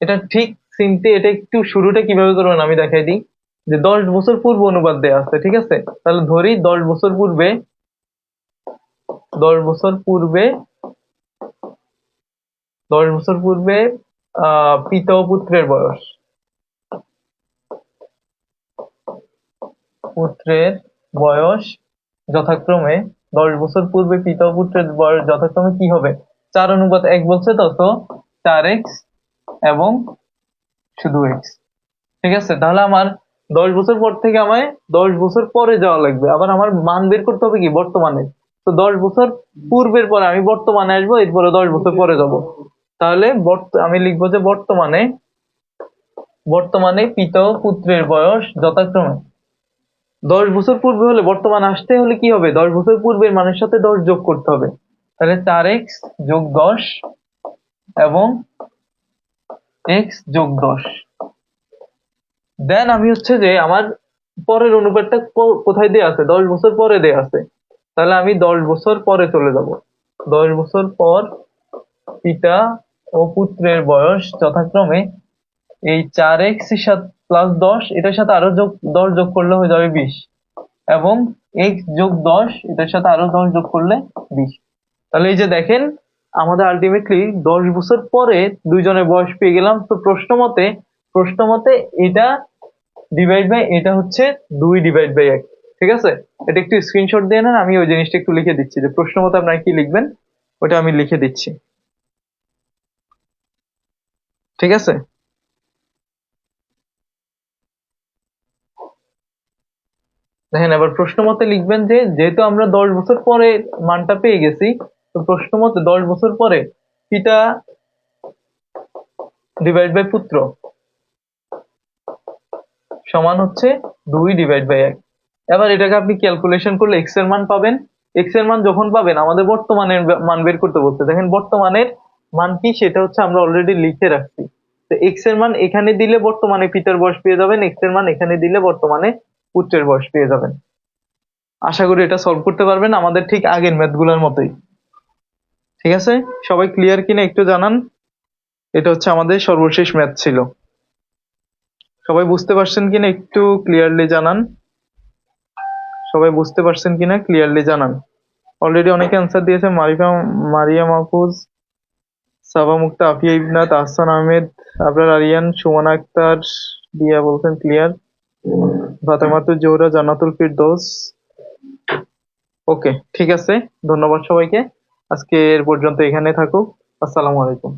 এটা ঠিক সিম্পলি, এটা একটু শুরুটা কিভাবে করবেন আমি দেখাই দিই। যে 10 বছর পূর্বে অনুপাত দেয়া আছে, ঠিক আছে, তাহলে ধরি 10 বছর পূর্বে, 10 বছর পূর্বে, 10 বছর পূর্বে পিতা ও পুত্রের বয়স, পুত্রের বয়স যথাক্রমে 10 বছর পূর্বে পিতা ও পুত্রের বয়স যথাক্রমে কি হবে? 4:1 বলছে, তো 4x এবং শুধু x। ঠিক আছে, তাহলে আমার 10 বছর পর থেকে আমায় 10 বছর পরে যাওয়া লাগবে, আবার আমার মান বের করতে হবে কি বর্তমানে। তো 10 বছর পূর্বের পরে আমি বর্তমানে আসবো, এরপরে 10 বছর পরে যাব। তাহলে আমি লিখবো যে বর্তমানে, বর্তমানে পিতা ও পুত্রের বয়স যথাক্রমে 10 বছর পূর্বে হলে, বর্তমান আসতে হলে কি হবে? 10 বছর পূর্বের মানের সাথে 10 যোগ করতে হবে। তাহলে 4x যোগ 10 এবং x যোগ 10। দেন আমি হচ্ছে যে আমার পরের অনুপাতটা কোথায় দেয়া আছে? 10 বছর পরে দেয়া আছে। তাহলে আমি 10 বছর পরে চলে যাব। 10 বছর পর পিতা ও পুত্রের বয়স যথাক্রমে এই 4x এর সাথে প্লাস 10, এটার সাথে আরো 10 যোগ করলে হয়ে যাবে 20, এবং x যোগ 10, এটার সাথে আরো 10 যোগ করলে 20। তাহলে এই যে দেখেন, আমাদের আলটিমেটলি 10 বছর পরে দুইজনের বয়স পেয়ে গেলাম। তো প্রশ্ন মতে এটা ডিভাইড বাই এটা হচ্ছে 2 ডিভাইড বাই 1। ঠিক আছে, এটা একটু স্ক্রিনশট দিয়ে নেন, আমি ওই জিনিসটা একটু লিখে দিচ্ছি যে প্রশ্ন মতে আপনারা কি লিখবেন ওটা আমি লিখে দিচ্ছি। ঠিক আছে, দেখেন এবার প্রশ্ন মতে লিখবেন যে যেহেতু আমরা 10 বছর পরে মানটা পেয়ে গেছি, তো প্রশ্ন মতে 10 বছর পরে পিতা ডিভাইড বাই পুত্র সমান হচ্ছে 2 ডিভাইড বাই 1। এবার এটাকে আপনি ক্যালকুলেশন করলে এক্স এর মান পাবেন। এক্স এর মান যখন পাবেন, আমাদের বর্তমানের মান বের করতে বলছে। দেখেন বর্তমানের মান কি, সেটা হচ্ছে আমরা অলরেডি লিখে রাখছি। তো এক্স এর মান এখানে দিলে বর্তমানে পিতার বয়স পেয়ে যাবেন, এক্স এর মান এখানে দিলে বর্তমানে পুত্রের বয়স পেয়ে যাবেন। আশা করি এটা সলভ করতে পারবেন আমাদের ঠিক আগের ম্যাথ গুলোর মতোই। ঠিক আছে, সবাই ক্লিয়ার কিনা একটু জানান। এটা হচ্ছে আমাদের সর্বশেষ ম্যাথ ছিল। সবাই বুঝতে পারছেন কিনা একটু ক্লিয়ারলি জানান। সবাই বুঝতে পারছেন কিনা ক্লিয়ারলি জানান। অলরেডি অনেকে অ্যান্সার দিয়েছে, মারিয়া মাহফুজ, সাবা মুক্তা, আফিয়া ইবনাত, আহসান আহমেদ, আবরার আরিয়ান, সুমনা আক্তার, দিয়া বলছেন ক্লিয়ার, ফাতেমাতুল জোহরা, জান্নাতুল ফিরদৌস। ওকে, ঠিক আছে, ধন্যবাদ সবাইকে। আজকে এর পর্যন্ত এখানে থাকুক। আসসালামু আলাইকুম।